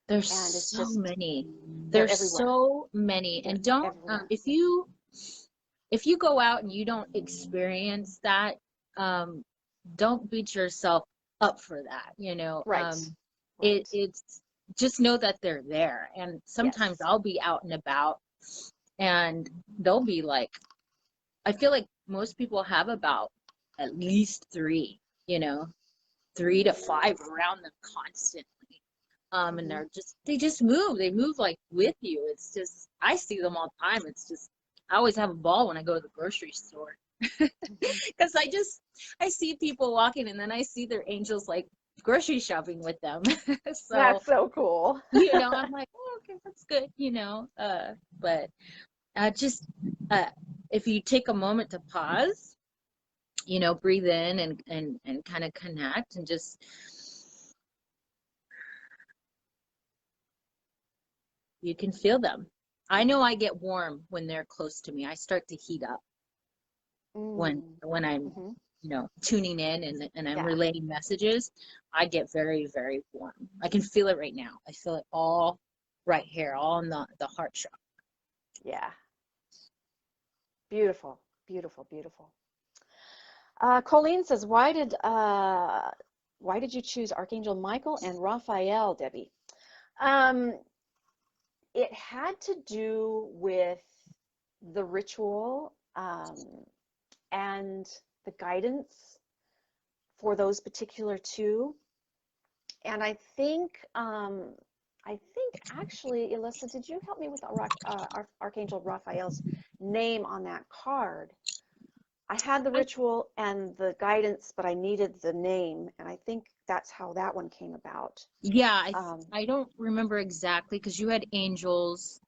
[SPEAKER 2] There's
[SPEAKER 1] And it's
[SPEAKER 2] so
[SPEAKER 1] just,
[SPEAKER 2] many.
[SPEAKER 1] they're
[SPEAKER 2] There's
[SPEAKER 1] everywhere.
[SPEAKER 2] so many.
[SPEAKER 1] They're
[SPEAKER 2] And don't
[SPEAKER 1] everywhere.
[SPEAKER 2] if you go out and you don't experience that, um, don't beat yourself up for that.
[SPEAKER 1] Right. Right.
[SPEAKER 2] It's just know that they're there. And sometimes
[SPEAKER 1] Yes.
[SPEAKER 2] I'll be out and about and they'll be like, I feel like most people have about at least three, you know, 3 to 5 around them constantly. And
[SPEAKER 1] Hmm.
[SPEAKER 2] they just move. They move like with you. It's just, I see them all the time. It's just, I always have a ball when I go to the grocery store
[SPEAKER 1] Hmm.
[SPEAKER 2] because I see people walking and then I see their angels like grocery shopping with them. So,
[SPEAKER 1] That's so cool.
[SPEAKER 2] I'm like, oh, okay, that's good, but just uh, if you take a moment to pause, breathe in and kind of connect and just, you can feel them. I know I get warm when they're close to me. I start to heat up
[SPEAKER 1] Mm.
[SPEAKER 2] when I'm,
[SPEAKER 1] Hmm.
[SPEAKER 2] tuning in and I'm
[SPEAKER 1] Yeah.
[SPEAKER 2] relaying messages. I get very, very warm. I can feel it right now. I feel it all right here, all in the heart chakra.
[SPEAKER 1] Yeah. Beautiful. Beautiful. Beautiful. Colleen says, why did you choose Archangel Michael and Raphael, Debbie? Um, it had to do with the ritual and the guidance for those particular two. And I think actually, Elissa, did you help me with Archangel Raphael's name on that card? I had the
[SPEAKER 2] I,
[SPEAKER 1] ritual and the guidance, but I needed the name, and I think that's how that one came about.
[SPEAKER 2] yeah,
[SPEAKER 1] Um,
[SPEAKER 2] I don't remember exactly because you had angels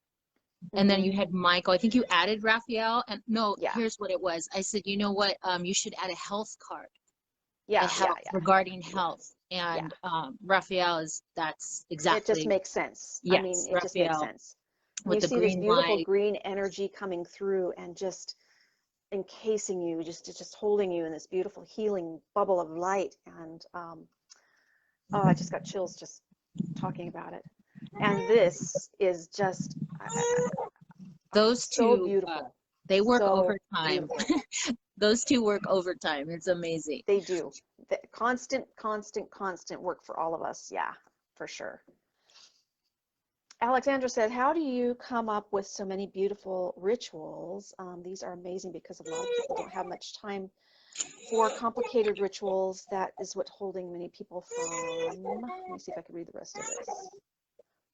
[SPEAKER 2] and then
[SPEAKER 1] hmm.
[SPEAKER 2] you had Michael. I think you added Raphael. And no,
[SPEAKER 1] Yeah,
[SPEAKER 2] here's what it was. I said, you know what? You should add a health card, a
[SPEAKER 1] yeah, yeah,
[SPEAKER 2] health
[SPEAKER 1] yeah,
[SPEAKER 2] regarding
[SPEAKER 1] yeah,
[SPEAKER 2] health.
[SPEAKER 1] yeah.
[SPEAKER 2] And Raphael that's
[SPEAKER 1] It just
[SPEAKER 2] exactly,
[SPEAKER 1] makes sense. I mean,
[SPEAKER 2] yes,
[SPEAKER 1] it just makes
[SPEAKER 2] Raphael
[SPEAKER 1] sense. And
[SPEAKER 2] with
[SPEAKER 1] you
[SPEAKER 2] the
[SPEAKER 1] see this
[SPEAKER 2] green
[SPEAKER 1] beautiful
[SPEAKER 2] light.
[SPEAKER 1] green energy coming through and just encasing you, just holding you in this beautiful healing bubble of light. And oh, I just got chills just talking about it. And this is just
[SPEAKER 2] Those
[SPEAKER 1] so
[SPEAKER 2] two,
[SPEAKER 1] beautiful.
[SPEAKER 2] they work
[SPEAKER 1] So
[SPEAKER 2] overtime.
[SPEAKER 1] beautiful.
[SPEAKER 2] Those two work overtime. It's amazing.
[SPEAKER 1] They do. The constant work for all of us. Yeah, for sure. Alexandra said, how do you come up with so many beautiful rituals? These are amazing because a lot of people don't have much time for complicated rituals. That is what's holding many people from, let me see if I can read the rest of this,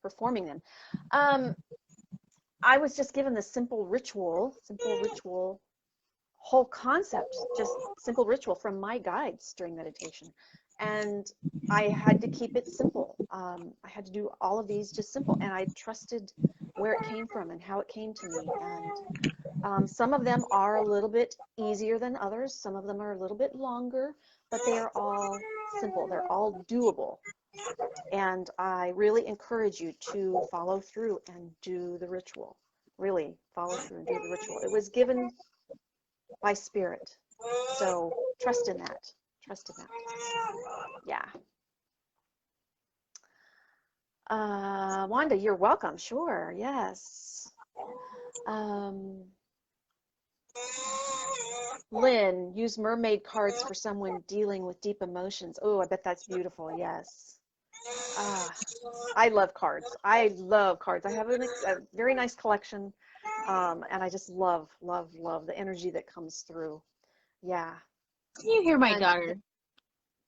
[SPEAKER 1] performing them. I was just given the simple ritual, whole concept, just simple ritual from my guides during meditation. And I had to keep it simple. I had to do all of these just simple. And I trusted where it came from and how it came to me. And some of them are a little bit easier than others. Some of them are a little bit longer, but they are all simple. They're all doable. And I really encourage you to follow through and do the ritual. Really follow through and do the ritual. It was given by spirit. So trust in that. Trust in that. Yeah. Wanda, you're welcome. Sure. Yes. Lynn, use mermaid cards for someone dealing with deep emotions. Oh, I bet that's beautiful. Yes. I love cards. I love cards. I have a very nice collection, and I just love the energy that comes through. Yeah.
[SPEAKER 2] Can you hear my
[SPEAKER 1] And
[SPEAKER 2] daughter?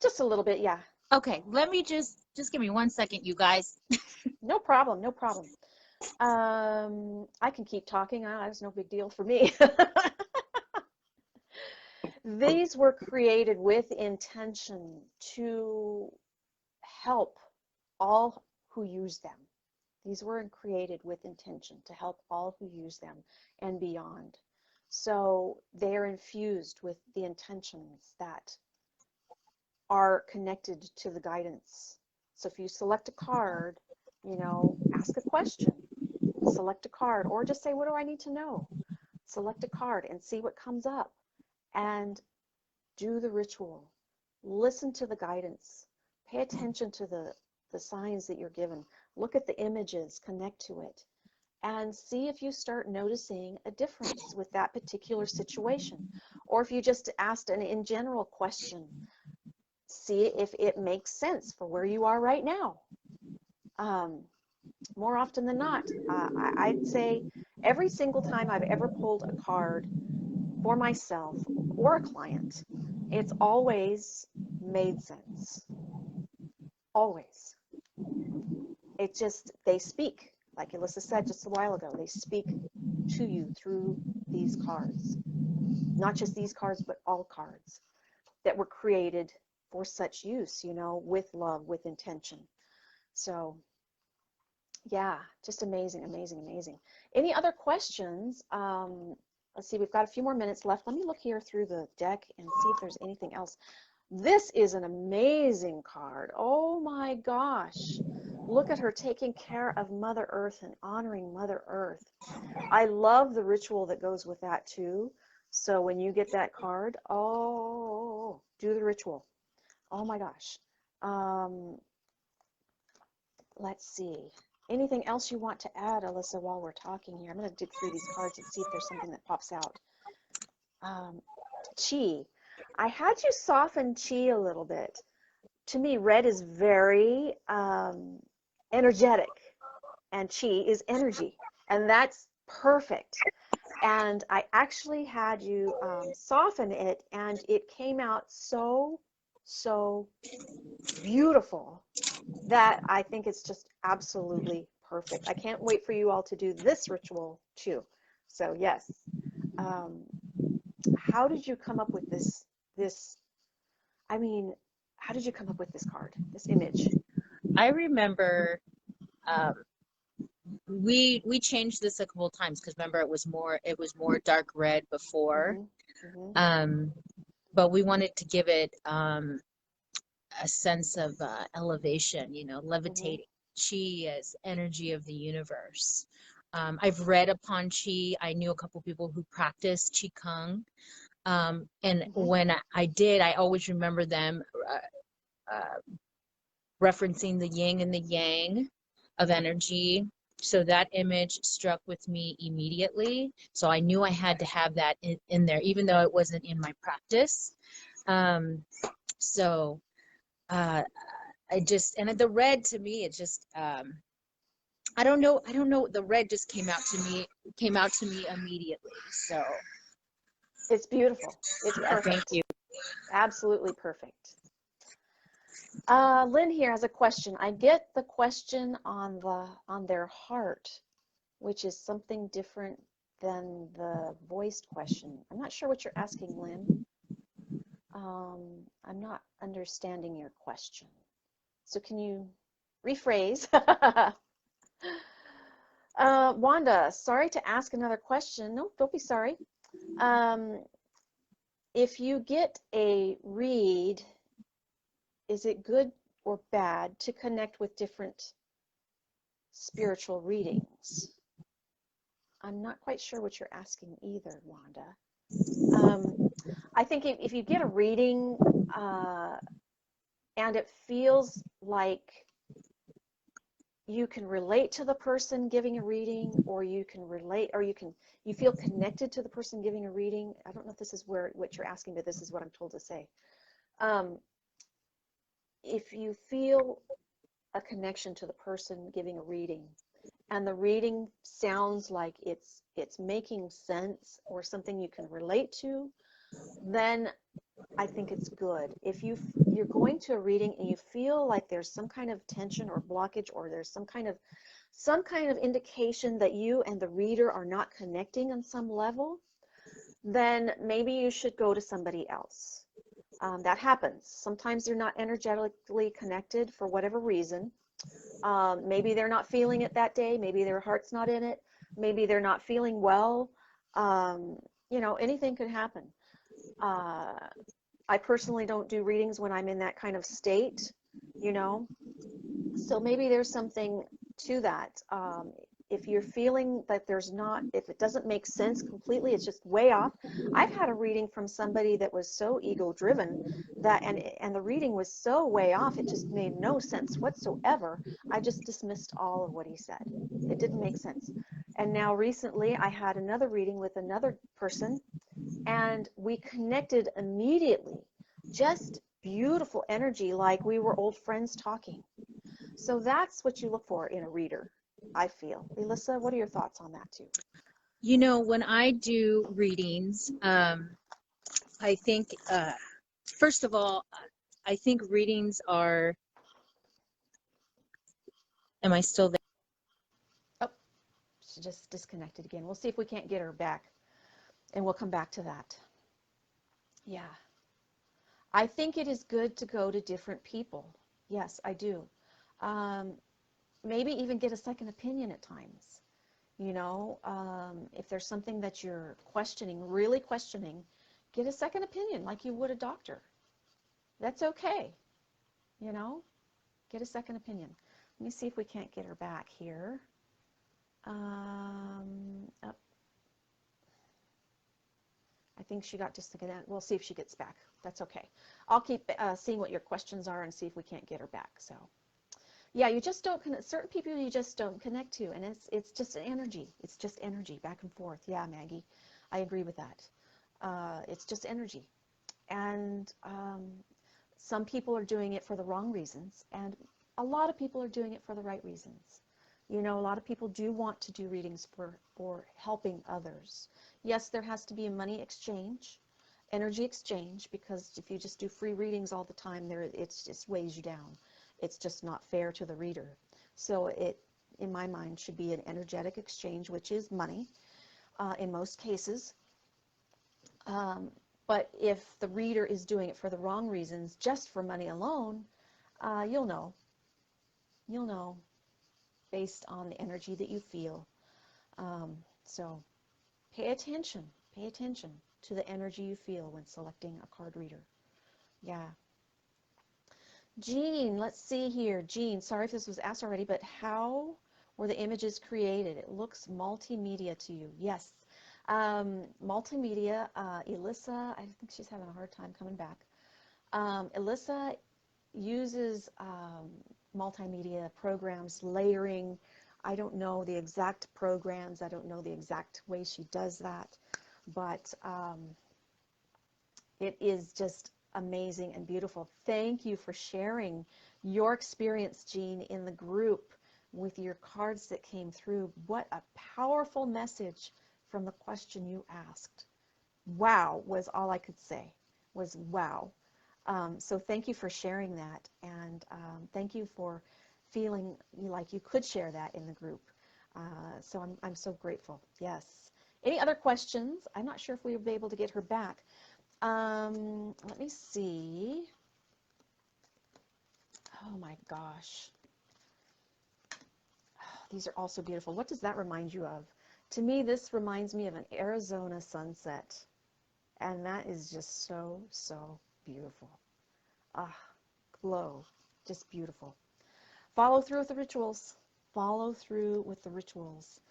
[SPEAKER 1] just a little bit, yeah.
[SPEAKER 2] Okay, let me just give me 1 second, you guys.
[SPEAKER 1] No problem, no problem. I can keep talking. It's no big deal for me. These were created with intention to help all who use them. These were created with intention to help all who use them and beyond. So they are infused with the intentions that are connected to the guidance. So if you select a card, ask a question, select a card, or just say, what do I need to know? Select a card and see what comes up and do the ritual. Listen to the guidance. Pay attention to the signs that you're given. Look at the images, connect to it, and see if you start noticing a difference with that particular situation. Or if you just asked an in general question, see if it makes sense for where you are right now. More often than not, I'd say every single time I've ever pulled a card for myself or a client, it's always made sense. Always. It just, they speak, like Elisa said just a while ago, they speak to you through these cards. Not just these cards, but all cards that were created for such use, with love, with intention. So yeah, just amazing, amazing, amazing. Any other questions? Let's see, we've got a few more minutes left. Let me look here through the deck and see if there's anything else. This is an amazing card. Oh my gosh. Look at her taking care of Mother Earth and honoring Mother Earth. I love the ritual that goes with that too. So when you get that card, oh, do the ritual. Oh my gosh. Let's see. Anything else you want to add, Elisa, while we're talking here? I'm going to dig through these cards and see if there's something that pops out. Chi. I had you soften Chi a little bit. To me, red is very energetic, and Chi is energy, and that's perfect. And I actually had you soften it, and it came out so beautiful that I think it's just absolutely perfect. I can't wait for you all to do this ritual too. So yes, how did you come up with this? I mean, how did you come up with this card, this image?
[SPEAKER 2] I remember we changed this a couple of times because remember it was more dark red before. But we wanted to give it a sense of elevation, levitating. Chi as energy of the universe. I've read upon Chi. I knew a couple people who practiced Qigong. And when I did, I always remember them referencing the yin and the yang of energy. So that image struck with me immediately. So I knew I had to have that in there, even though it wasn't in my practice. So I just, and the red to me, it just, I don't know. The red just came out to me immediately. So
[SPEAKER 1] It's beautiful. It's
[SPEAKER 2] yeah, thank
[SPEAKER 1] perfect.
[SPEAKER 2] you.
[SPEAKER 1] Absolutely perfect. Lynn here has a question. I get the question on their heart, which is something different than the voiced question. I'm not sure what you're asking, Lynn. I'm not understanding your question. So can you rephrase? Wanda, sorry to ask another question. No, don't be sorry. If you get a read, is it good or bad to connect with different spiritual readings? I'm not quite sure what you're asking either, Wanda. I think if you get a reading and it feels like you can relate to the person giving a reading, or you can relate, or you feel connected to the person giving a reading. I don't know if this is what you're asking, but this is what I'm told to say. If you feel a connection to the person giving a reading, and the reading sounds like it's making sense or something you can relate to, then I think it's good. If you're going to a reading and you feel like there's some kind of tension or blockage, or there's some kind of indication that you and the reader are not connecting on some level, then maybe you should go to somebody else. That happens. Sometimes they're not energetically connected for whatever reason. Maybe they're not feeling it that day. Maybe their heart's not in it. Maybe they're not feeling well. Anything could happen. I personally don't do readings when I'm in that kind of state, so maybe there's something to that. If you're feeling that if it doesn't make sense completely, it's just way off. I've had a reading from somebody that was so ego driven and the reading was so way off, it just made no sense whatsoever. I just dismissed all of what he said. It didn't make sense. And now recently I had another reading with another person, and we connected immediately. Just beautiful energy, like we were old friends talking. So that's what you look for in a reader, I feel. Elisa, what are your thoughts on that too?
[SPEAKER 2] When I do readings, I think, first of all, I think readings are, am I still there?
[SPEAKER 1] Oh, she just disconnected again. We'll see if we can't get her back, and we'll come back to that. Yeah. I think it is good to go to different people. Yes, I do. Maybe even get a second opinion at times. If there's something that you're questioning, really questioning, get a second opinion like you would a doctor. That's okay. Get a second opinion. Let me see if we can't get her back here. Oh, I think she got disconnected. We'll see if she gets back. That's okay. I'll keep seeing what your questions are and see if we can't get her back. So, yeah, you just don't connect. Certain people you just don't connect to, and it's just energy. It's just energy back and forth. Yeah, Maggie, I agree with that. It's just energy, and some people are doing it for the wrong reasons, and a lot of people are doing it for the right reasons. A lot of people do want to do readings for helping others. Yes, there has to be a money exchange, energy exchange, because if you just do free readings all the time, it just weighs you down. It's just not fair to the reader. So it, in my mind, should be an energetic exchange, which is money in most cases. But if the reader is doing it for the wrong reasons, just for money alone, you'll know. You'll know based on the energy that you feel. So pay attention to the energy you feel when selecting a card reader. Yeah. Jean, let's see here. Jean, sorry if this was asked already, but how were the images created? It looks multimedia to you. Yes. Multimedia, Elisa, I think she's having a hard time coming back. Elisa uses multimedia programs, layering. I don't know the exact programs. I don't know the exact way she does that, but it is just amazing and beautiful. Thank you for sharing your experience, Jean, in the group with your cards that came through. What a powerful message from the question you asked. Wow was all I could say, was wow. So thank you for sharing that, and thank you for feeling like you could share that in the group. So I'm so grateful. Yes. Any other questions? I'm not sure if we will be able to get her back. Let me see. Oh my gosh. These are also beautiful. What does that remind you of? To me, this reminds me of an Arizona sunset. And that is just so, so beautiful. Ah, glow. Just beautiful. Follow through with the rituals. Follow through with the rituals.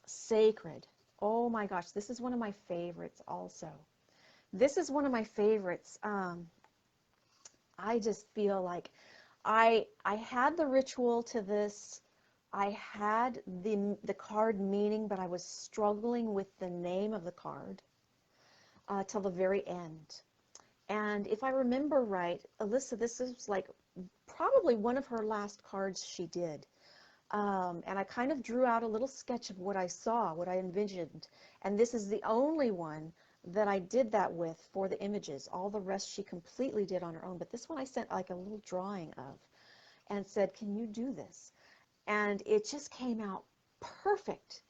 [SPEAKER 1] Sacred. Oh my gosh, this is one of my favorites also. This is one of my favorites. I just feel like I had the ritual to this. I had the card meaning, but I was struggling with the name of the card till the very end. And if I remember right, Alyssa, this is like probably one of her last cards she did. And I kind of drew out a little sketch of what I saw, what I envisioned. And this is the only one that I did that with for the images. All the rest she completely did on her own. But this one I sent like a little drawing of and said, can you do this? And it just came out perfect.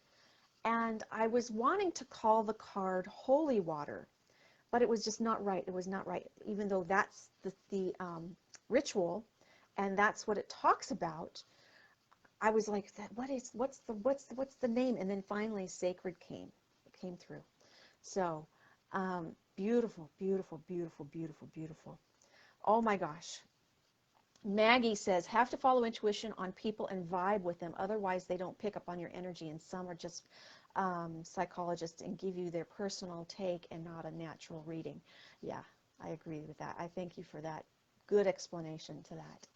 [SPEAKER 1] And I was wanting to call the card Holy Water, but it was just not right. It was not right, even though that's the ritual and that's what it talks about. I was like, what's the name? And then finally sacred came through. So beautiful, beautiful, beautiful, beautiful, beautiful. Oh my gosh. Maggie says, have to follow intuition on people and vibe with them. Otherwise, they don't pick up on your energy. And some are just psychologists and give you their personal take and not a natural reading. Yeah, I agree with that. I thank you for that good explanation to that.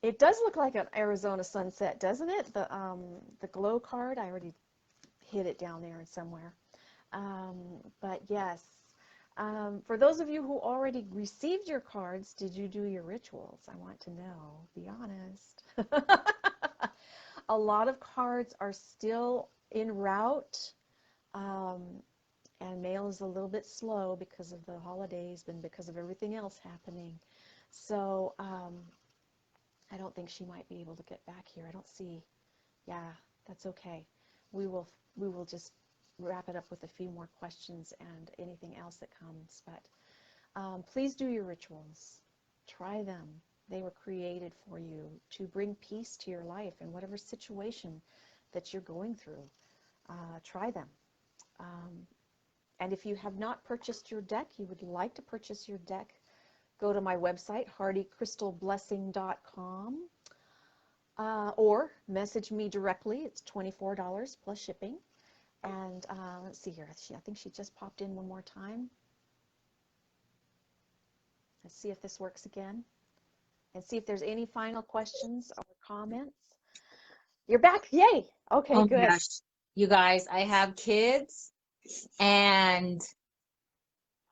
[SPEAKER 1] It does look like an Arizona sunset, doesn't it? The glow card, I already hid it down there somewhere. But yes, for those of you who already received your cards, did you do your rituals? I want to know. Be honest. A lot of cards are still en route, and mail is a little bit slow because of the holidays and because of everything else happening. So I don't think she might be able to get back here. I don't see. Yeah, that's okay. We will just wrap it up with a few more questions and anything else that comes. But please do your rituals. Try them. They were created for you to bring peace to your life in whatever situation that you're going through. Try them. And if you have not purchased your deck, you would like to purchase your deck, go to my website, hardycrystalblessing.com, or message me directly. It's $24 plus shipping. And let's see here. I think she just popped in one more time. Let's see if this works again. And see if there's any final questions or comments. You're back. Yay. Okay,
[SPEAKER 2] Oh
[SPEAKER 1] good.
[SPEAKER 2] my gosh. You guys, I have kids and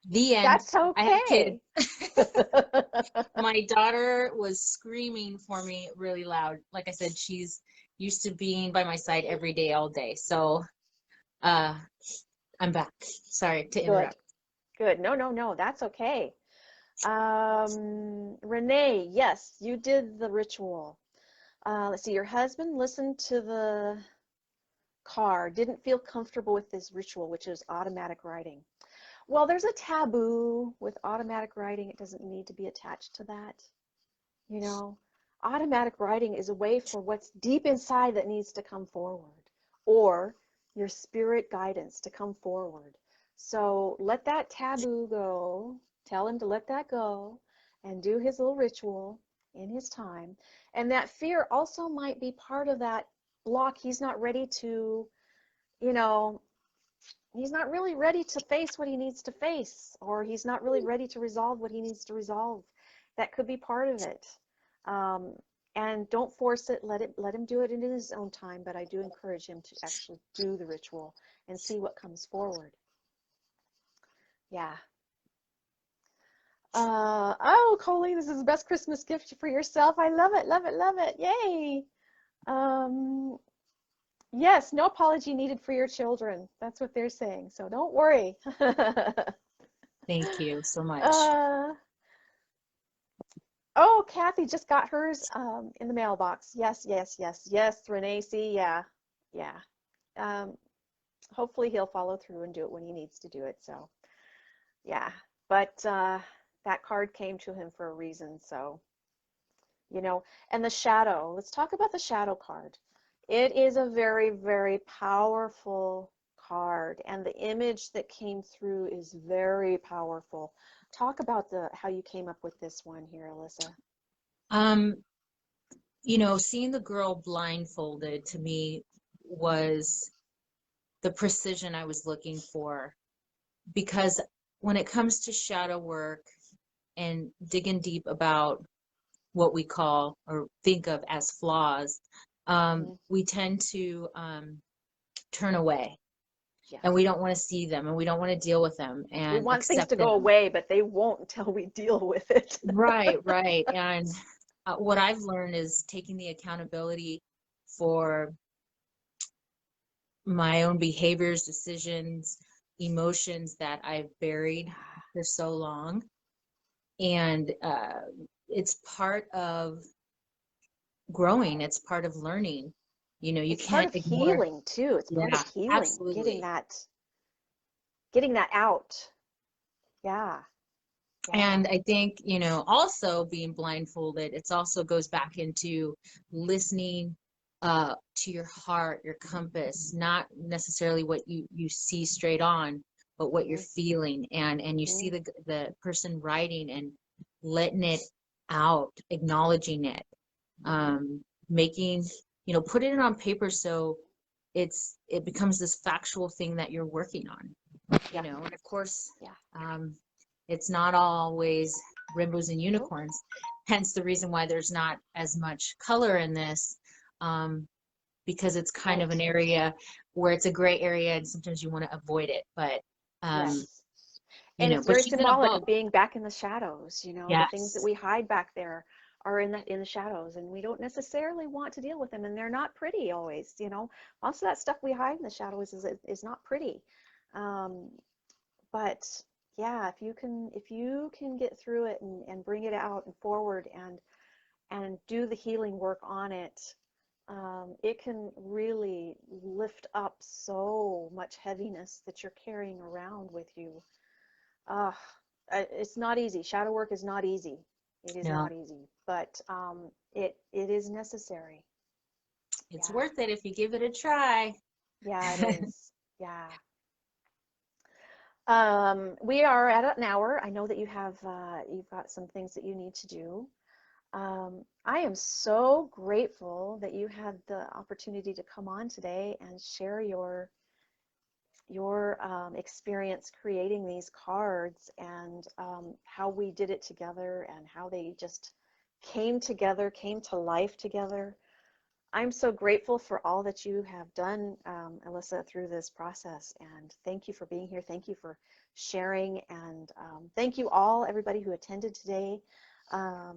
[SPEAKER 2] the end.
[SPEAKER 1] That's
[SPEAKER 2] I have kids.
[SPEAKER 1] okay.
[SPEAKER 2] My daughter was screaming for me really loud. Like I said, she's used to being by my side every day, all day. So I'm back. Sorry to
[SPEAKER 1] Good.
[SPEAKER 2] interrupt.
[SPEAKER 1] Good. No. That's okay. Renee, yes, you did the ritual. Let's see. Your husband listened to the card, didn't feel comfortable with this ritual, which is automatic writing. Well, there's a taboo with automatic writing. It doesn't need to be attached to that. You know, automatic writing is a way for what's deep inside that needs to come forward, or your spirit guidance to come forward. So let that taboo go. Tell him to let that go and do his little ritual in his time. And that fear also might be part of that block. He's not ready to, you know, he's not really ready to face what he needs to face, or he's not really ready to resolve what he needs to resolve. That could be part of it. Um, and don't force it. Let him do it in his own time. But I do encourage him to actually do the ritual and see what comes forward. Yeah. Oh, Colleen, this is the best Christmas gift for yourself. I love it, love it, love it. Yay. Um, yes, no apology needed for your children. That's what they're saying. So don't worry.
[SPEAKER 2] Thank you so much.
[SPEAKER 1] uh, oh, Kathy just got hers in the mailbox. Yes, yes, yes, yes, Renee. See, yeah, yeah. Um, hopefully he'll follow through and do it when he needs to do it. So, yeah. But that card came to him for a reason. So, you know, and the shadow. Let's talk about the shadow card. It is a very, very powerful card, and the image that came through is very powerful. Talk about the how you came up with this one here, Alyssa.
[SPEAKER 2] Um, you know, seeing the girl blindfolded to me was the precision I was looking for, because when it comes to shadow work and digging deep about what we call or think of as flaws,
[SPEAKER 1] Mm-hmm.
[SPEAKER 2] we tend to turn away,
[SPEAKER 1] Yeah.
[SPEAKER 2] and we don't want to see them, and we don't want to deal with them
[SPEAKER 1] We
[SPEAKER 2] and
[SPEAKER 1] want things
[SPEAKER 2] accept
[SPEAKER 1] to go
[SPEAKER 2] them.
[SPEAKER 1] away, but they won't until we deal with it.
[SPEAKER 2] Right, right. And what I've learned is taking the accountability for my own behaviors, decisions, emotions that I've buried for so long. And it's part of growing, it's part of learning. You know, you
[SPEAKER 1] It's part
[SPEAKER 2] can't
[SPEAKER 1] of
[SPEAKER 2] ignore.
[SPEAKER 1] healing too. It's part of
[SPEAKER 2] Yeah,
[SPEAKER 1] healing,
[SPEAKER 2] absolutely.
[SPEAKER 1] getting that out. Yeah. Yeah.
[SPEAKER 2] And I think, you know, also being blindfolded, it's also goes back into listening to your heart, your compass, not necessarily what you see straight on, but what you're
[SPEAKER 1] Mm-hmm.
[SPEAKER 2] feeling. And you
[SPEAKER 1] Mm-hmm.
[SPEAKER 2] see the person writing and letting it out, acknowledging it,
[SPEAKER 1] Mm-hmm.
[SPEAKER 2] making, you know, putting it on paper so it becomes this factual thing that you're working on, you
[SPEAKER 1] Yeah.
[SPEAKER 2] know. And of course,
[SPEAKER 1] Yeah.
[SPEAKER 2] um, it's not always rainbows and
[SPEAKER 1] Nope.
[SPEAKER 2] unicorns, hence the reason why there's not as much color in this, um, because it's kind of
[SPEAKER 1] Right.
[SPEAKER 2] an area where it's a gray area and sometimes you want to avoid it, but
[SPEAKER 1] Yes.
[SPEAKER 2] you
[SPEAKER 1] And
[SPEAKER 2] know,
[SPEAKER 1] it's
[SPEAKER 2] but
[SPEAKER 1] very
[SPEAKER 2] she's in a
[SPEAKER 1] symbolic
[SPEAKER 2] boat.
[SPEAKER 1] of being back in the shadows, you know, the things that
[SPEAKER 2] Yes.
[SPEAKER 1] we hide back there are in the shadows, and we don't necessarily want to deal with them, and they're not pretty always, you know. Most of that stuff we hide in the shadows is not pretty. Um, but yeah, if you can get through it and bring it out and forward and do the healing work on it, it can really lift up so much heaviness that you're carrying around with you. Uh, it's not easy. Shadow work is not easy. It is
[SPEAKER 2] No,
[SPEAKER 1] not easy, but it is necessary.
[SPEAKER 2] it's
[SPEAKER 1] Yeah,
[SPEAKER 2] worth it if you give it a try.
[SPEAKER 1] yeah, it is. Yeah. We are at an hour. I know that you've got some things that you need to do. I am so grateful that you had the opportunity to come on today and share your experience creating these cards and how we did it together and how they just came together, came to life together. I'm so grateful for all that you have done, Alyssa, through this process. And thank you for being here. Thank you for sharing. And thank you all, everybody who attended today.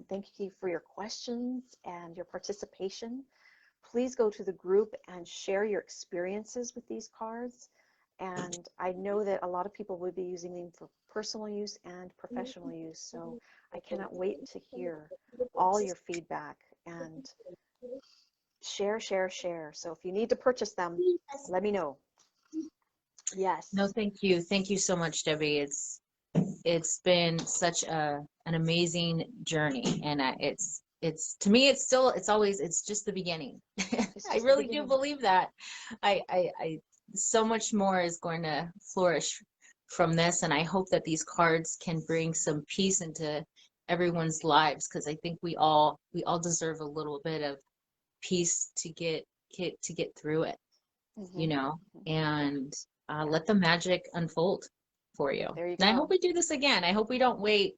[SPEAKER 1] Thank you for your questions and your participation. Please go to the group and share your experiences with these cards. And I know that a lot of people will be using them for personal use and professional use. So I cannot wait to hear all your feedback and share, share, share. So if you need to purchase them, let me know.
[SPEAKER 2] No,
[SPEAKER 1] Yes.
[SPEAKER 2] thank you. Thank you so much, Debbie. It's been such an amazing journey, and it's to me it's always it's just the beginning.
[SPEAKER 1] It's
[SPEAKER 2] I
[SPEAKER 1] just the
[SPEAKER 2] really do
[SPEAKER 1] beginning.
[SPEAKER 2] believe that. I so much more is going to flourish from this, and I hope that these cards can bring some peace into everyone's lives, because I think we all deserve a little bit of peace to get through it, you
[SPEAKER 1] Hmm.
[SPEAKER 2] know. And let the magic unfold for you.
[SPEAKER 1] There you
[SPEAKER 2] And I
[SPEAKER 1] go.
[SPEAKER 2] hope we do this again. I hope we don't wait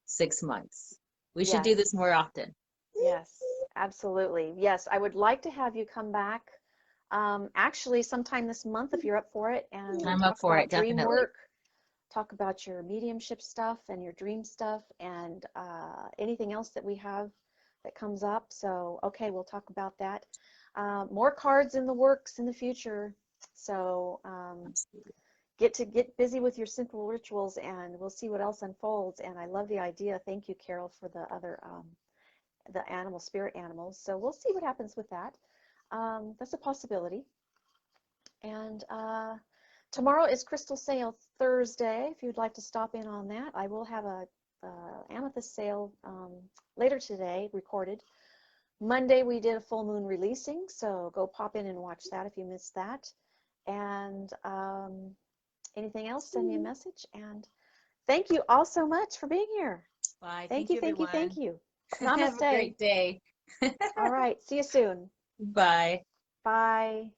[SPEAKER 2] 6 months. We should do
[SPEAKER 1] Yes.
[SPEAKER 2] this more often.
[SPEAKER 1] Yes, absolutely. Yes, I would like to have you come back actually sometime this month if you're up for it, and we'll
[SPEAKER 2] I'm up
[SPEAKER 1] talk
[SPEAKER 2] for it,
[SPEAKER 1] about dream
[SPEAKER 2] definitely.
[SPEAKER 1] work, talk about your mediumship stuff and your dream stuff, and anything else that we have that comes up. So, okay, we'll talk about that. More cards in the works in the future. So, get busy with your simple rituals, and we'll see what else unfolds. And I love the idea. Thank you, Carol, for the other the animal spirit animals. So we'll see what happens with that. That's a possibility. And tomorrow is Crystal Sale Thursday. If you'd like to stop in on that, I will have a amethyst sale later today, recorded. Monday we did a full moon releasing, so go pop in and watch that if you missed that. And anything else, send me a message. And thank you all so much for being here.
[SPEAKER 2] Bye.
[SPEAKER 1] Thank
[SPEAKER 2] Thank
[SPEAKER 1] you,
[SPEAKER 2] you,
[SPEAKER 1] thank you, thank
[SPEAKER 2] everyone.
[SPEAKER 1] you.
[SPEAKER 2] Have a
[SPEAKER 1] Namaste.
[SPEAKER 2] great day.
[SPEAKER 1] All right, see you soon.
[SPEAKER 2] Bye.
[SPEAKER 1] Bye.